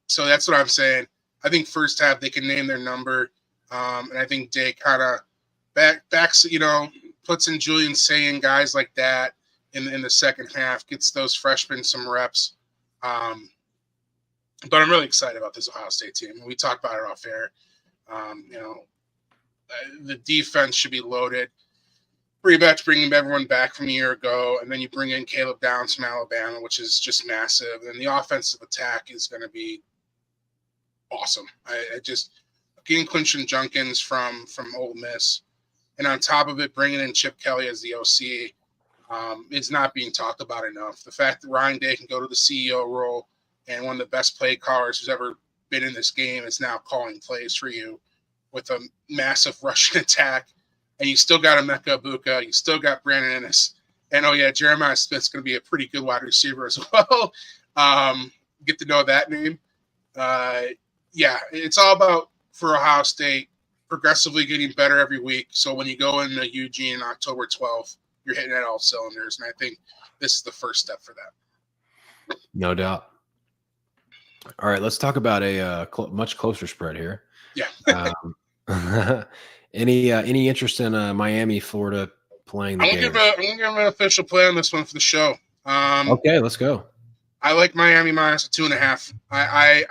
So that's what I'm saying. I think first half they can name their number, and I think Day kind of backs, puts in Julian Saying, guys like that in the second half, gets those freshmen some reps. But I'm really excited about this Ohio State team. We talked about it off air. The defense should be loaded. Pretty much bringing everyone back from a year ago, and then you bring in Caleb Downs from Alabama, which is just massive. And the offensive attack is going to be awesome. I just getting Quinton Junkins from Ole Miss, and on top of it, bringing in Chip Kelly as the OC is not being talked about enough. The fact that Ryan Day can go to the CEO role, and one of the best play callers who's ever been in this game is now calling plays for you with a massive Russian attack. And you still got Emeka Ibuka. You still got Brandon Ennis. And, Jeremiah Smith's going to be a pretty good wide receiver as well. Get to know that name. It's all about, for Ohio State, progressively getting better every week. So when you go into Eugene on October 12th, you're hitting at all cylinders. And I think this is the first step for that. No doubt. All right, let's talk about a much closer spread here. Yeah. Any interest in Miami, Florida playing the game? I'm going to give an official play on this one for the show. Okay, let's go. I like Miami minus 2.5.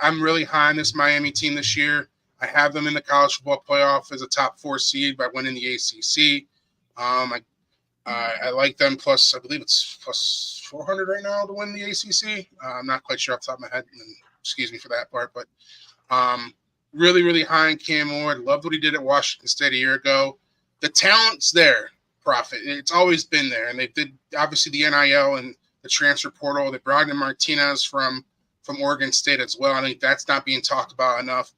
I'm really high on this Miami team this year. I have them in the college football playoff as a top 4 seed by winning the ACC. I like them plus, I believe it's plus 400 right now to win the ACC. I'm not quite sure off the top of my head, and excuse me for that part, but really, really high in Cam Ward. Loved what he did at Washington State a year ago. The talent's there, Prophet. It's always been there, and they did obviously the NIL and the transfer portal. They brought in Martinez from Oregon State as well. I think that's not being talked about enough.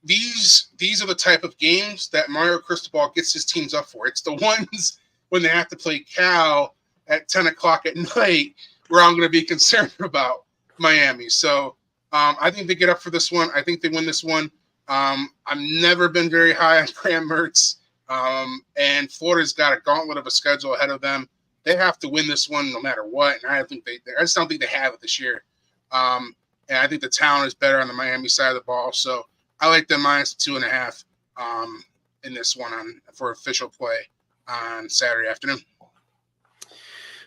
These are the type of games that Mario Cristobal gets his teams up for. It's the ones when they have to play Cal at 10 o'clock at night where I'm going to be concerned about Miami. So I think they get up for this one. I think they win this one. I've never been very high on Graham Mertz, and Florida's got a gauntlet of a schedule ahead of them. They have to win this one no matter what, and I just don't think they have it this year. And I think the talent is better on the Miami side of the ball. So I like them minus 2.5 in this one for official play on Saturday afternoon.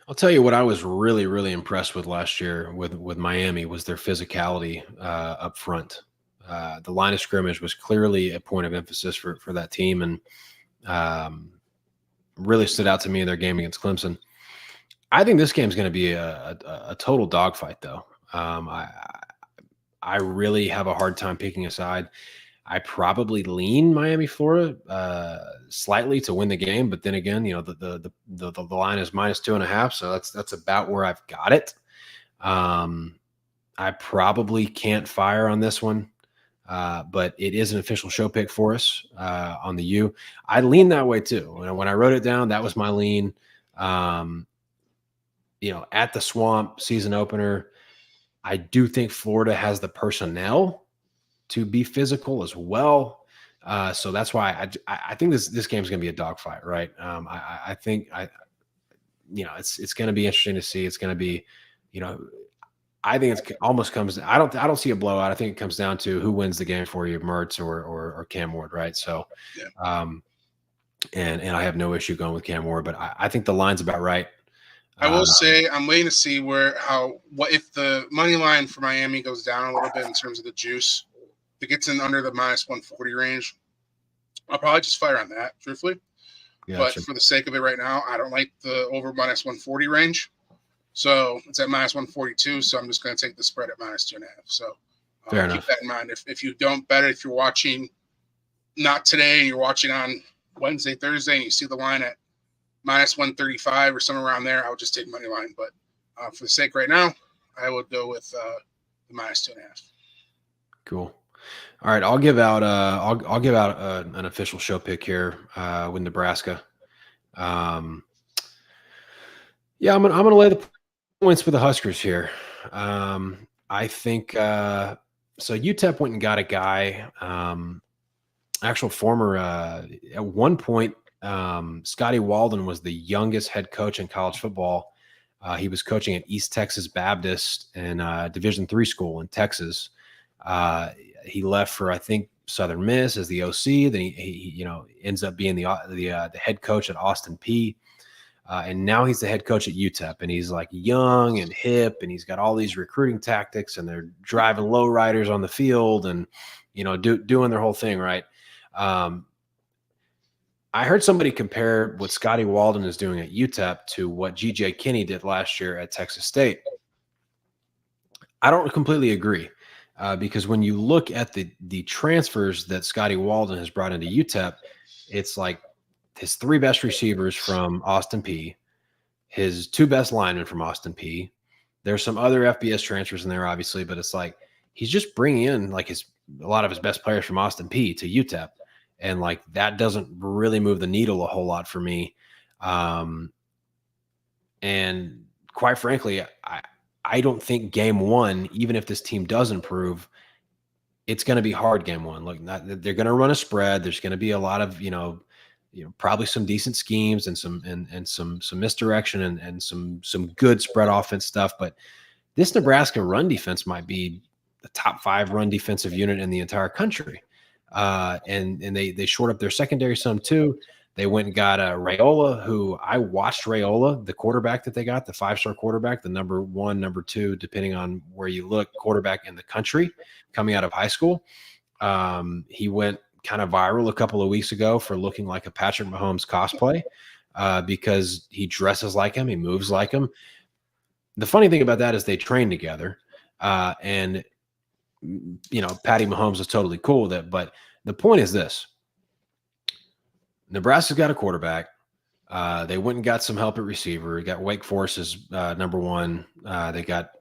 I'll tell you what I was really, really impressed with last year with Miami was their physicality up front. The line of scrimmage was clearly a point of emphasis for that team, and really stood out to me in their game against Clemson. I think this game is going to be a total dogfight, though. I really have a hard time picking a side. I probably lean Miami, Florida, slightly to win the game. But then again, the line is -2.5, so that's about where I've got it. I probably can't fire on this one, but it is an official show pick for us on the U. I lean that way too. When I wrote it down, that was my lean. At the Swamp season opener, I do think Florida has the personnel to be physical as well. So that's why I think this game is going to be a dogfight, right? I think it's going to be interesting to see. It's going to be, I think it's almost comes. I don't see a blowout. I think it comes down to who wins the game for you, Mertz or Cam Ward, right? So, Yeah. And I have no issue going with Cam Ward, but I think the line's about right. I will say I'm waiting to see what if the money line for Miami goes down a little bit in terms of the juice. If it gets in under the -140 range, I'll probably just fire on that, truthfully. Gotcha. But for the sake of it right now, I don't like the over -140 range. So it's at -142. So I'm just going to take the spread at -2.5. So Fair keep enough. that in mind. If you don't bet it, if you're watching not today and you're watching on Wednesday, Thursday, and you see the line at -135 or somewhere around there, I would just take money line. But for the sake right now, I would go with the -2.5. Cool. All right, I'll give out an official show pick here with Nebraska. Yeah, I'm gonna lay the points for the Huskers here. I think so. UTEP went and got a guy, actual former. At one point, Scotty Walden was the youngest head coach in college football. He was coaching at East Texas Baptist and Division III school in Texas. He left for, I think, Southern Miss as the OC. Then he ends up being the head coach at Austin Peay. And now he's the head coach at UTEP, and he's like young and hip, and he's got all these recruiting tactics, and they're driving low riders on the field, and doing their whole thing right. I heard somebody compare what Scotty Walden is doing at UTEP to what GJ Kinney did last year at Texas State. I don't completely agree. Because when you look at the transfers that Scotty Walden has brought into UTEP, it's like his 3 best receivers from Austin Peay, his 2 best linemen from Austin Peay. There's some other FBS transfers in there, obviously, but it's like he's just bringing in like a lot of his best players from Austin Peay to UTEP, and like that doesn't really move the needle a whole lot for me. And quite frankly, I don't think game one, even if this team does improve, it's going to be hard game one. Look, they're going to run a spread. There's going to be a lot of, probably some decent schemes and some misdirection and some good spread offense stuff. But this Nebraska run defense might be the top 5 run defensive unit in the entire country. And they shored up their secondary some too. They went and got Raiola, who I watched Raiola, the quarterback that they got, the 5-star quarterback, the number 1, number 2, depending on where you look, quarterback in the country coming out of high school. He went kind of viral a couple of weeks ago for looking like a Patrick Mahomes cosplay because he dresses like him. He moves like him. The funny thing about that is they train together and Patty Mahomes is totally cool with it. But the point is this. Nebraska's got a quarterback. They went and got some help at receiver. Got Wake Forest's number 1. They got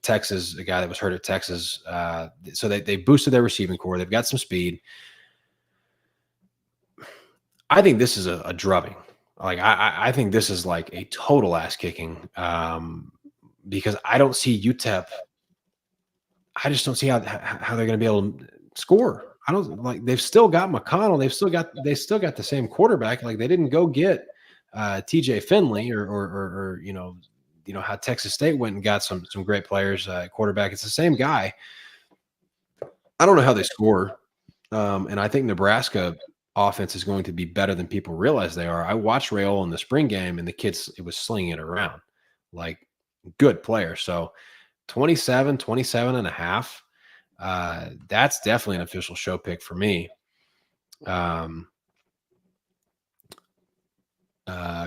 Texas, a guy that was hurt at Texas. So they boosted their receiving core. They've got some speed. I think this is a drubbing. Like I think this is like a total ass kicking because I don't see UTEP. I just don't see how they're going to be able to score. I don't like. They've still got McConnell. They still got the same quarterback. Like they didn't go get TJ Finley or how Texas State went and got some great players quarterback. It's the same guy. I don't know how they score, and I think Nebraska offense is going to be better than people realize they are. I watched Raiola in the spring game, and the kids it was slinging it around like good player. So 27 and a half. That's definitely an official show pick for me.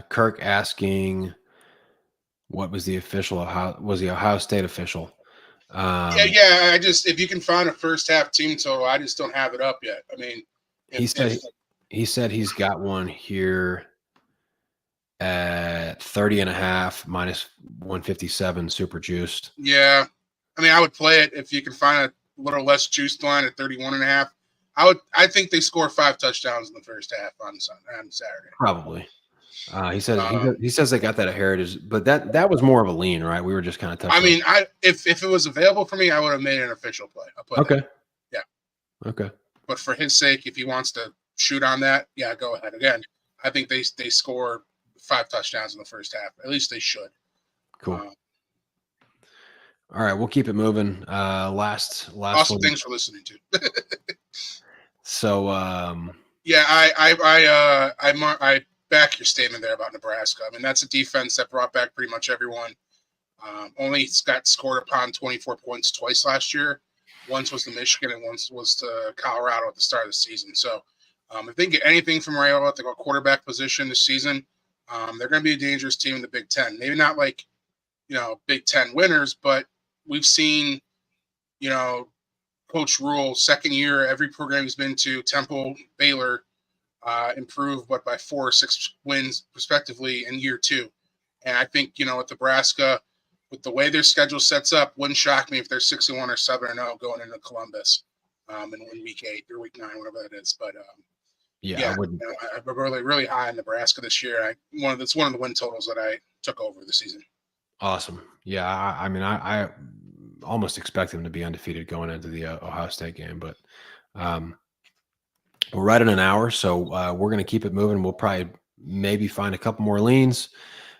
Kirk asking, what was the official? Was the Ohio State official? Yeah. I just if you can find a first half team total, I just don't have it up yet. I mean, if he said he's got one here at 30.5 minus 157 super juiced. Yeah. I mean, I would play it if you can find a little less juiced line at 31.5. I think they score 5 touchdowns in the first half on Saturday. Probably. He says they got that at Heritage, but that was more of a lean, right? We were just kind of touching. I mean, if it was available for me, I would have made an official play. Okay. Yeah. Okay. But for his sake, if he wants to shoot on that, yeah, go ahead. Again, I think they score 5 touchdowns in the first half. At least they should. Cool. All right, we'll keep it moving. Last. Awesome. Thanks for listening to. So, yeah, I back your statement there about Nebraska. I mean, that's a defense that brought back pretty much everyone. Only got scored upon 24 points twice last year. Once was to Michigan and once was to Colorado at the start of the season. So if they get anything from Rayola at the quarterback position this season, they're going to be a dangerous team in the Big Ten. Maybe not like, Big Ten winners, but we've seen, Coach Rule, second year, every program he's been to, Temple, Baylor, improve, but by 4 or 6 wins, respectively, in year 2. And I think, with Nebraska, with the way their schedule sets up, wouldn't shock me if they're 6-1 or 7-0 going into Columbus in week 8 or week 9, whatever that is. But yeah, I'm really, really high on Nebraska this year. It's one of the win totals that I took over the season. Awesome. Yeah, I almost expect them to be undefeated going into the Ohio State game, but we're right in an hour, so we're going to keep it moving. We'll probably maybe find a couple more leans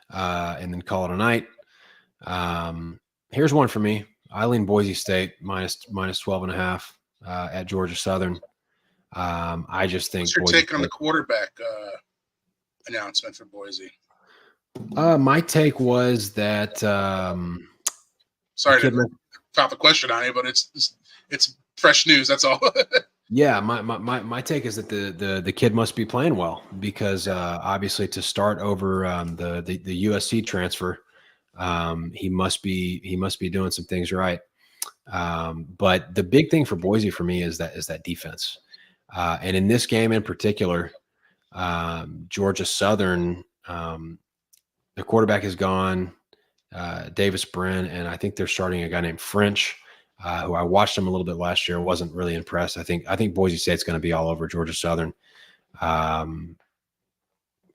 and then call it a night. Here's one for me. I lean Boise State minus 12.5 at Georgia Southern. I just think. What's your take on the quarterback announcement for Boise? My take was that. Sorry to pop a question on it, but it's fresh news. That's all. Yeah, my take is that the kid must be playing well because obviously to start over the USC transfer, he must be doing some things right. But the big thing for Boise for me is that defense, and in this game in particular, Georgia Southern, the quarterback is gone, Davis Brin, and I think they're starting a guy named French. Who I watched him a little bit last year, wasn't really impressed. I think Boise State's going to be all over Georgia Southern. Kind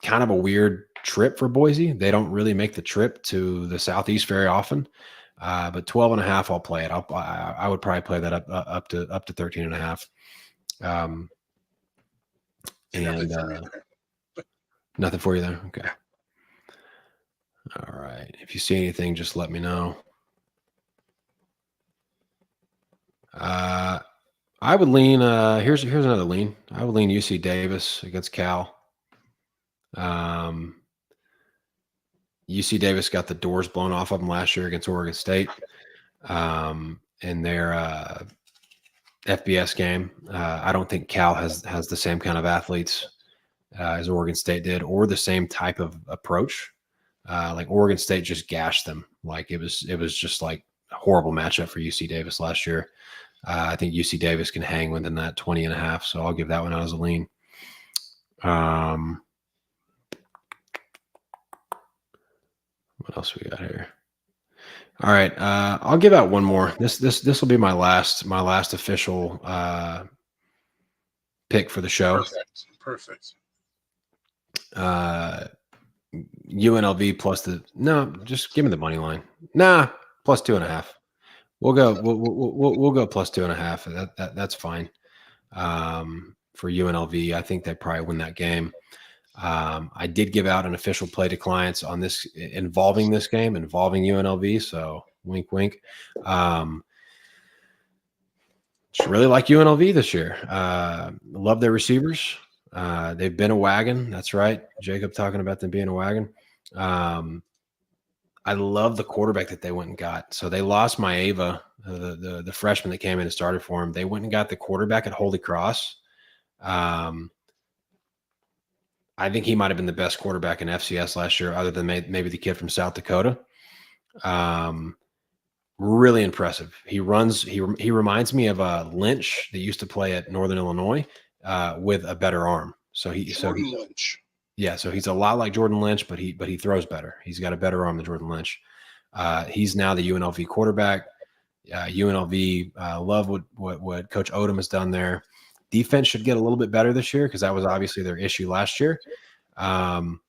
of a weird trip for Boise. They don't really make the trip to the Southeast very often. But 12.5, I'll play it. I would probably play that up to 13.5. Nothing for you there. Okay. All right. If you see anything, just let me know. I would lean. Here's another lean. I would lean UC Davis against Cal. UC Davis got the doors blown off of them last year against Oregon State, in their FBS game. I don't think Cal has the same kind of athletes as Oregon State did, or the same type of approach. Like Oregon State just gashed them. Like it was just like a horrible matchup for UC Davis last year. I think UC Davis can hang within that 20.5, so I'll give that one out as a lean. What else we got here? All right, I'll give out one more. This will be my last official pick for the show. Perfect. UNLV plus just give me the money line. Nah, plus 2.5. We'll go plus 2.5. That's fine. For UNLV, I think they probably win that game. I did give out an official play to clients on this involving UNLV. So wink, wink. Just really like UNLV this year. Love their receivers. They've been a wagon. That's right. Jacob talking about them being a wagon. I love the quarterback that they went and got. So they lost Maeva, the freshman that came in and started for him. They went and got the quarterback at Holy Cross. I think he might have been the best quarterback in FCS last year, other than maybe the kid from South Dakota. Really impressive. He runs. He reminds me of Lynch that used to play at Northern Illinois with a better arm. Jordan Lynch. Yeah, so he's a lot like Jordan Lynch, but he throws better. He's got a better arm than Jordan Lynch. He's now the UNLV quarterback. UNLV love what Coach Odom has done there. Defense should get a little bit better this year because that was obviously their issue last year. But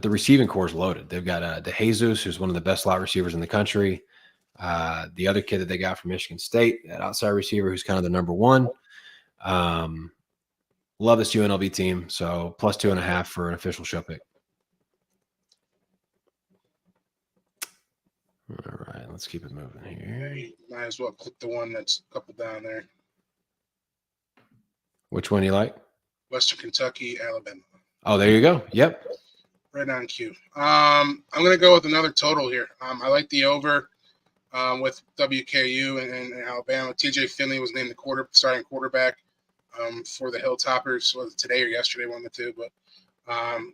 the receiving core is loaded. They've got DeJesus, who's one of the best slot receivers in the country. The other kid that they got from Michigan State, that outside receiver, who's kind of the number one. Love this UNLV team. So +2.5 for an official show pick. All right, let's keep it moving here. You might as well click the one that's a couple down there. Which one do you like? Western Kentucky, Alabama. Oh, there you go. Yep. Right on cue. I'm going to go with another total here. I like the over with WKU and Alabama. TJ Finley was named the starting quarterback for the Hilltoppers. Was it today or yesterday, one of the two? But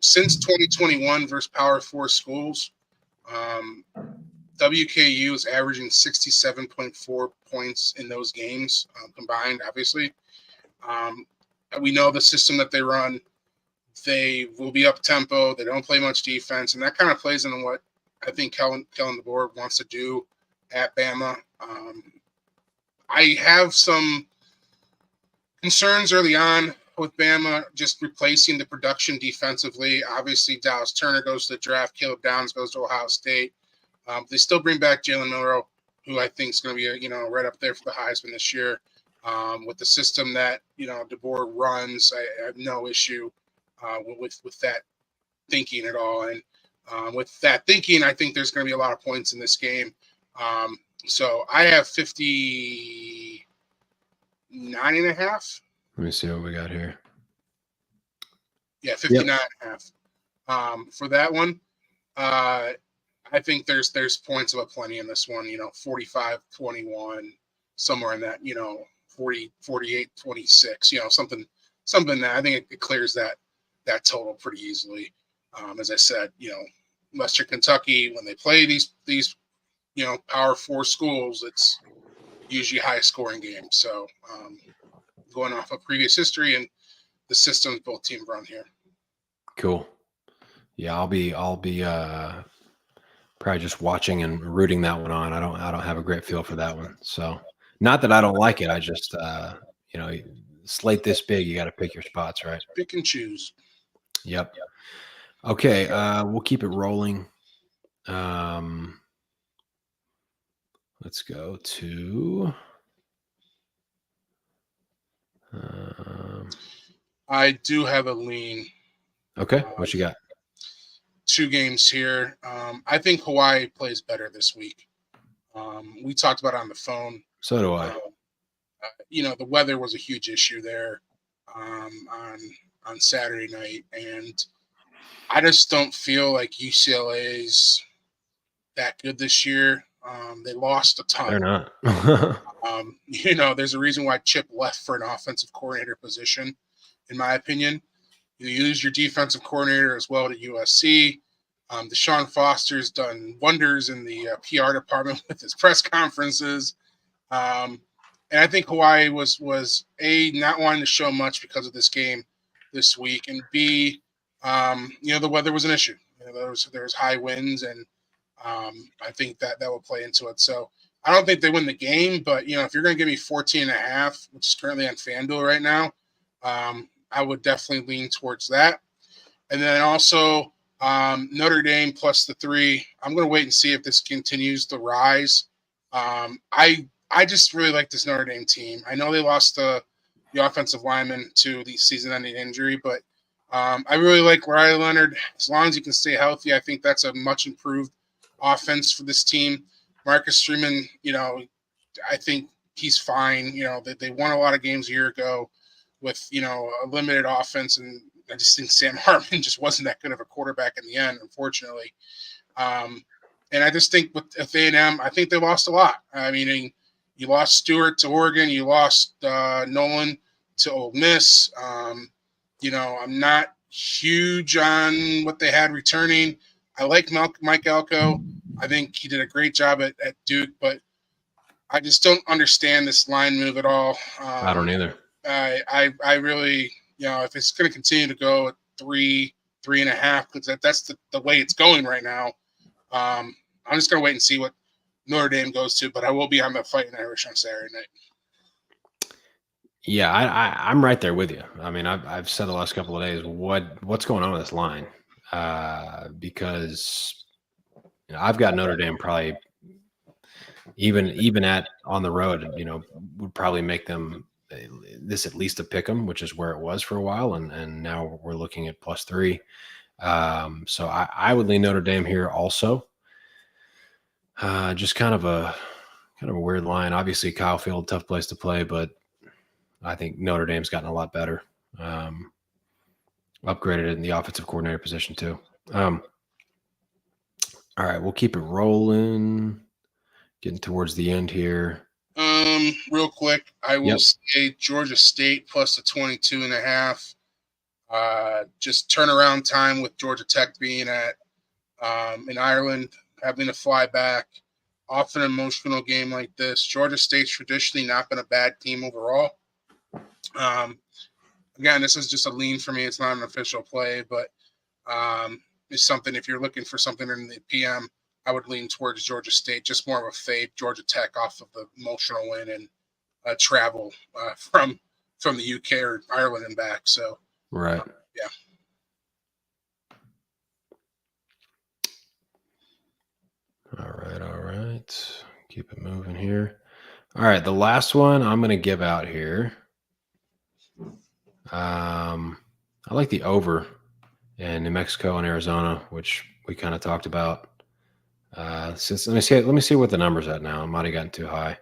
since 2021 versus Power 4 schools, WKU is averaging 67.4 points in those games combined, obviously. We know the system that they run. They will be up tempo. They don't play much defense, and that kind of plays into what I think Kellen DeBoer wants to do at Bama. I have some concerns early on with Bama just replacing the production defensively. Obviously, Dallas Turner goes to the draft. Caleb Downs goes to Ohio State. They still bring back Jalen Milroe, who I think is going to be right up there for the Heisman this year. With the system that DeBoer runs, I have no issue with that thinking at all. And with that thinking, I think there's going to be a lot of points in this game. So I have 59.5. Let me see what we got here. Yeah, 59.5. For that one, I think there's points of a plenty in this one, 45-21, somewhere in that, 40, 48, 26, something that I think it clears that total pretty easily. As I said, Western Kentucky, when they play these Power 4 schools, it's usually high scoring games. So going off of previous history and the systems both teams run here. Cool. Yeah, I'll be probably just watching and rooting that one on. I don't have a great feel for that one. So not that I don't like it. I just slate this big, you got to pick your spots, right? Pick and choose. Yep. Okay, we'll keep it rolling. Let's go to. I do have a lean. Okay, what you got? 2 games here. I think Hawaii plays better this week. We talked about it on the phone. So do I. The weather was a huge issue there on Saturday night, and I just don't feel like UCLA's that good this year. They lost a ton. They're not. There's a reason why Chip left for an offensive coordinator position, in my opinion. You use your defensive coordinator as well at USC. Deshaun Foster's done wonders in the PR department with his press conferences. And I think Hawaii was A, not wanting to show much because of this game this week, and B, the weather was an issue. There was high winds, and I think that will play into it. So I don't think they win the game, but if you're going to give me 14.5, which is currently on FanDuel right now, I would definitely lean towards that. And then also Notre Dame plus the 3. I'm going to wait and see if this continues to rise. I just really like this Notre Dame team. I know they lost the offensive lineman to the season-ending injury, but I really like Riley Leonard. As long as he can stay healthy, I think that's a much improved offense for this team. Marcus Freeman, I think he's fine. They won a lot of games a year ago with, a limited offense, and I just think Sam Hartman just wasn't that good of a quarterback in the end, unfortunately. And I just think with A&M, I think they lost a lot. I mean, you lost Stewart to Oregon. You lost Nolan to Ole Miss. I'm not huge on what they had returning. I like Mike Elko. I think he did a great job at Duke, but I just don't understand this line move at all. I don't either. I really, if it's going to continue to go at 3.5, because that's the way it's going right now. I'm just going to wait and see what Notre Dame goes to, but I will be on the Fighting Irish on Saturday night. Yeah, I'm right there with you. I mean, I've said the last couple of days, what's going on with this line? Because I've got Notre Dame probably even at on the road, would probably make them this at least a pick 'em, which is where it was for a while, and now we're looking at +3. So I would lean Notre Dame here also. Just kind of a weird line. Obviously, Kyle Field, tough place to play, but I think Notre Dame's gotten a lot better. Upgraded in the offensive coordinator position too. All right, we'll keep it rolling. Getting towards the end here. Real quick, I will say Georgia State plus the 22.5. Just turnaround time with Georgia Tech being at in Ireland, having to fly back. Often an emotional game like this. Georgia State's traditionally not been a bad team overall. Again, this is just a lean for me. It's not an official play, but it's something. If you're looking for something in the PM, I would lean towards Georgia State, just more of a fade. Georgia Tech off of the emotional win and travel from the UK or Ireland and back. So, right. Yeah. All right. Keep it moving here. All right, the last one I'm going to give out here. I like the over in New Mexico and Arizona, which we kind of talked about. Let me see what the number's at now. I might have gotten too high.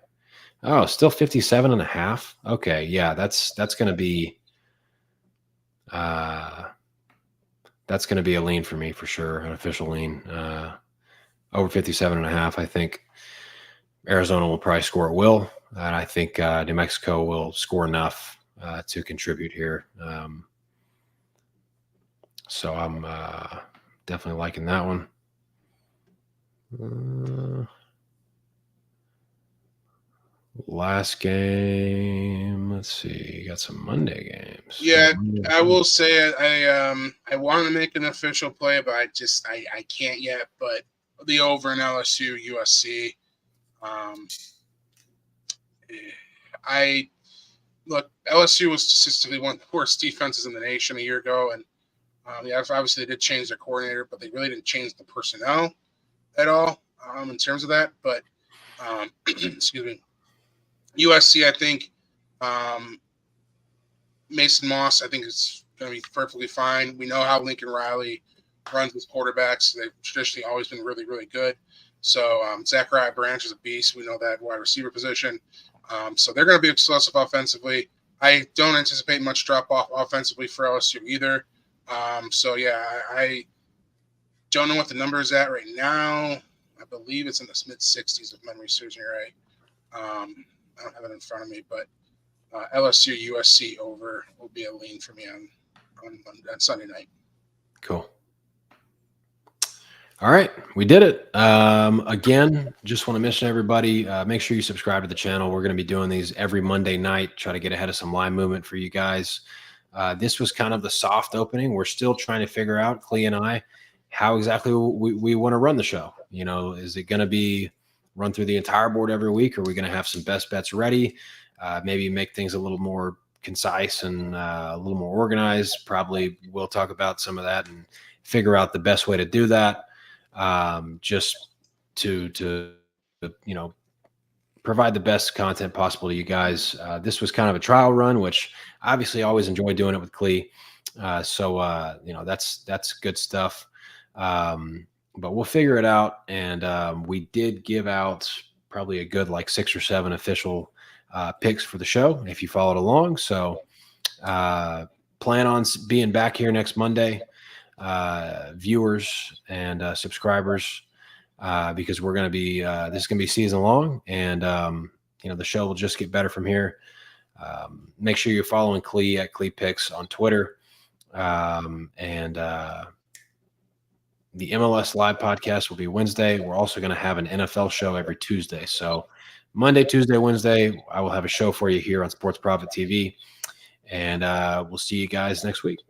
Oh, still 57.5. Okay, yeah, that's going to be a lean for me for sure, an official lean. Over 57.5. I think Arizona will probably score at will, and I think New Mexico will score enough to contribute here. So I'm definitely liking that one. Last game. Let's see. You got some Monday games. Yeah, I will say I want to make an official play, but I can't yet. But the over in LSU USC. LSU was statistically one of the worst defenses in the nation a year ago, and obviously they did change their coordinator, but they really didn't change the personnel at all in terms of that. But excuse me, USC, I think Mason Moss, I think is going to be perfectly fine. We know how Lincoln Riley runs his quarterbacks. They've traditionally always been really, really good. So Zachariah Branch is a beast. We know that wide receiver position. So they're going to be explosive offensively. I don't anticipate much drop-off offensively for LSU either. So, yeah, I don't know what the number is at right now. I believe it's in the mid-60s if memory serves me right. I don't have it in front of me, but LSU USC over will be a lean for me on Sunday night. Cool. All right, we did it. Again, just want to mention everybody, make sure you subscribe to the channel. We're going to be doing these every Monday night, try to get ahead of some line movement for you guys. This was kind of the soft opening. We're still trying to figure out, Clee and I, how exactly we want to run the show. Is it going to be run through the entire board every week? Or are we going to have some best bets ready? Maybe make things a little more concise and a little more organized. Probably we'll talk about some of that and figure out the best way to do that. Just to provide the best content possible to you guys. This was kind of a trial run, which obviously I always enjoy doing it with Clee. So that's good stuff. But we'll figure it out. And we did give out probably a good 6 or 7 official picks for the show if you followed along. So plan on being back here next Monday. Viewers and subscribers, because we're going to be this is going to be season long, and the show will just get better from here. Make sure you're following Clee at ClePicks on Twitter, and The MLS Live podcast will be Wednesday. We're also going to have an NFL show every Tuesday. So Monday, Tuesday, Wednesday, I will have a show for you here on Sports Profit TV. And we'll see you guys next week.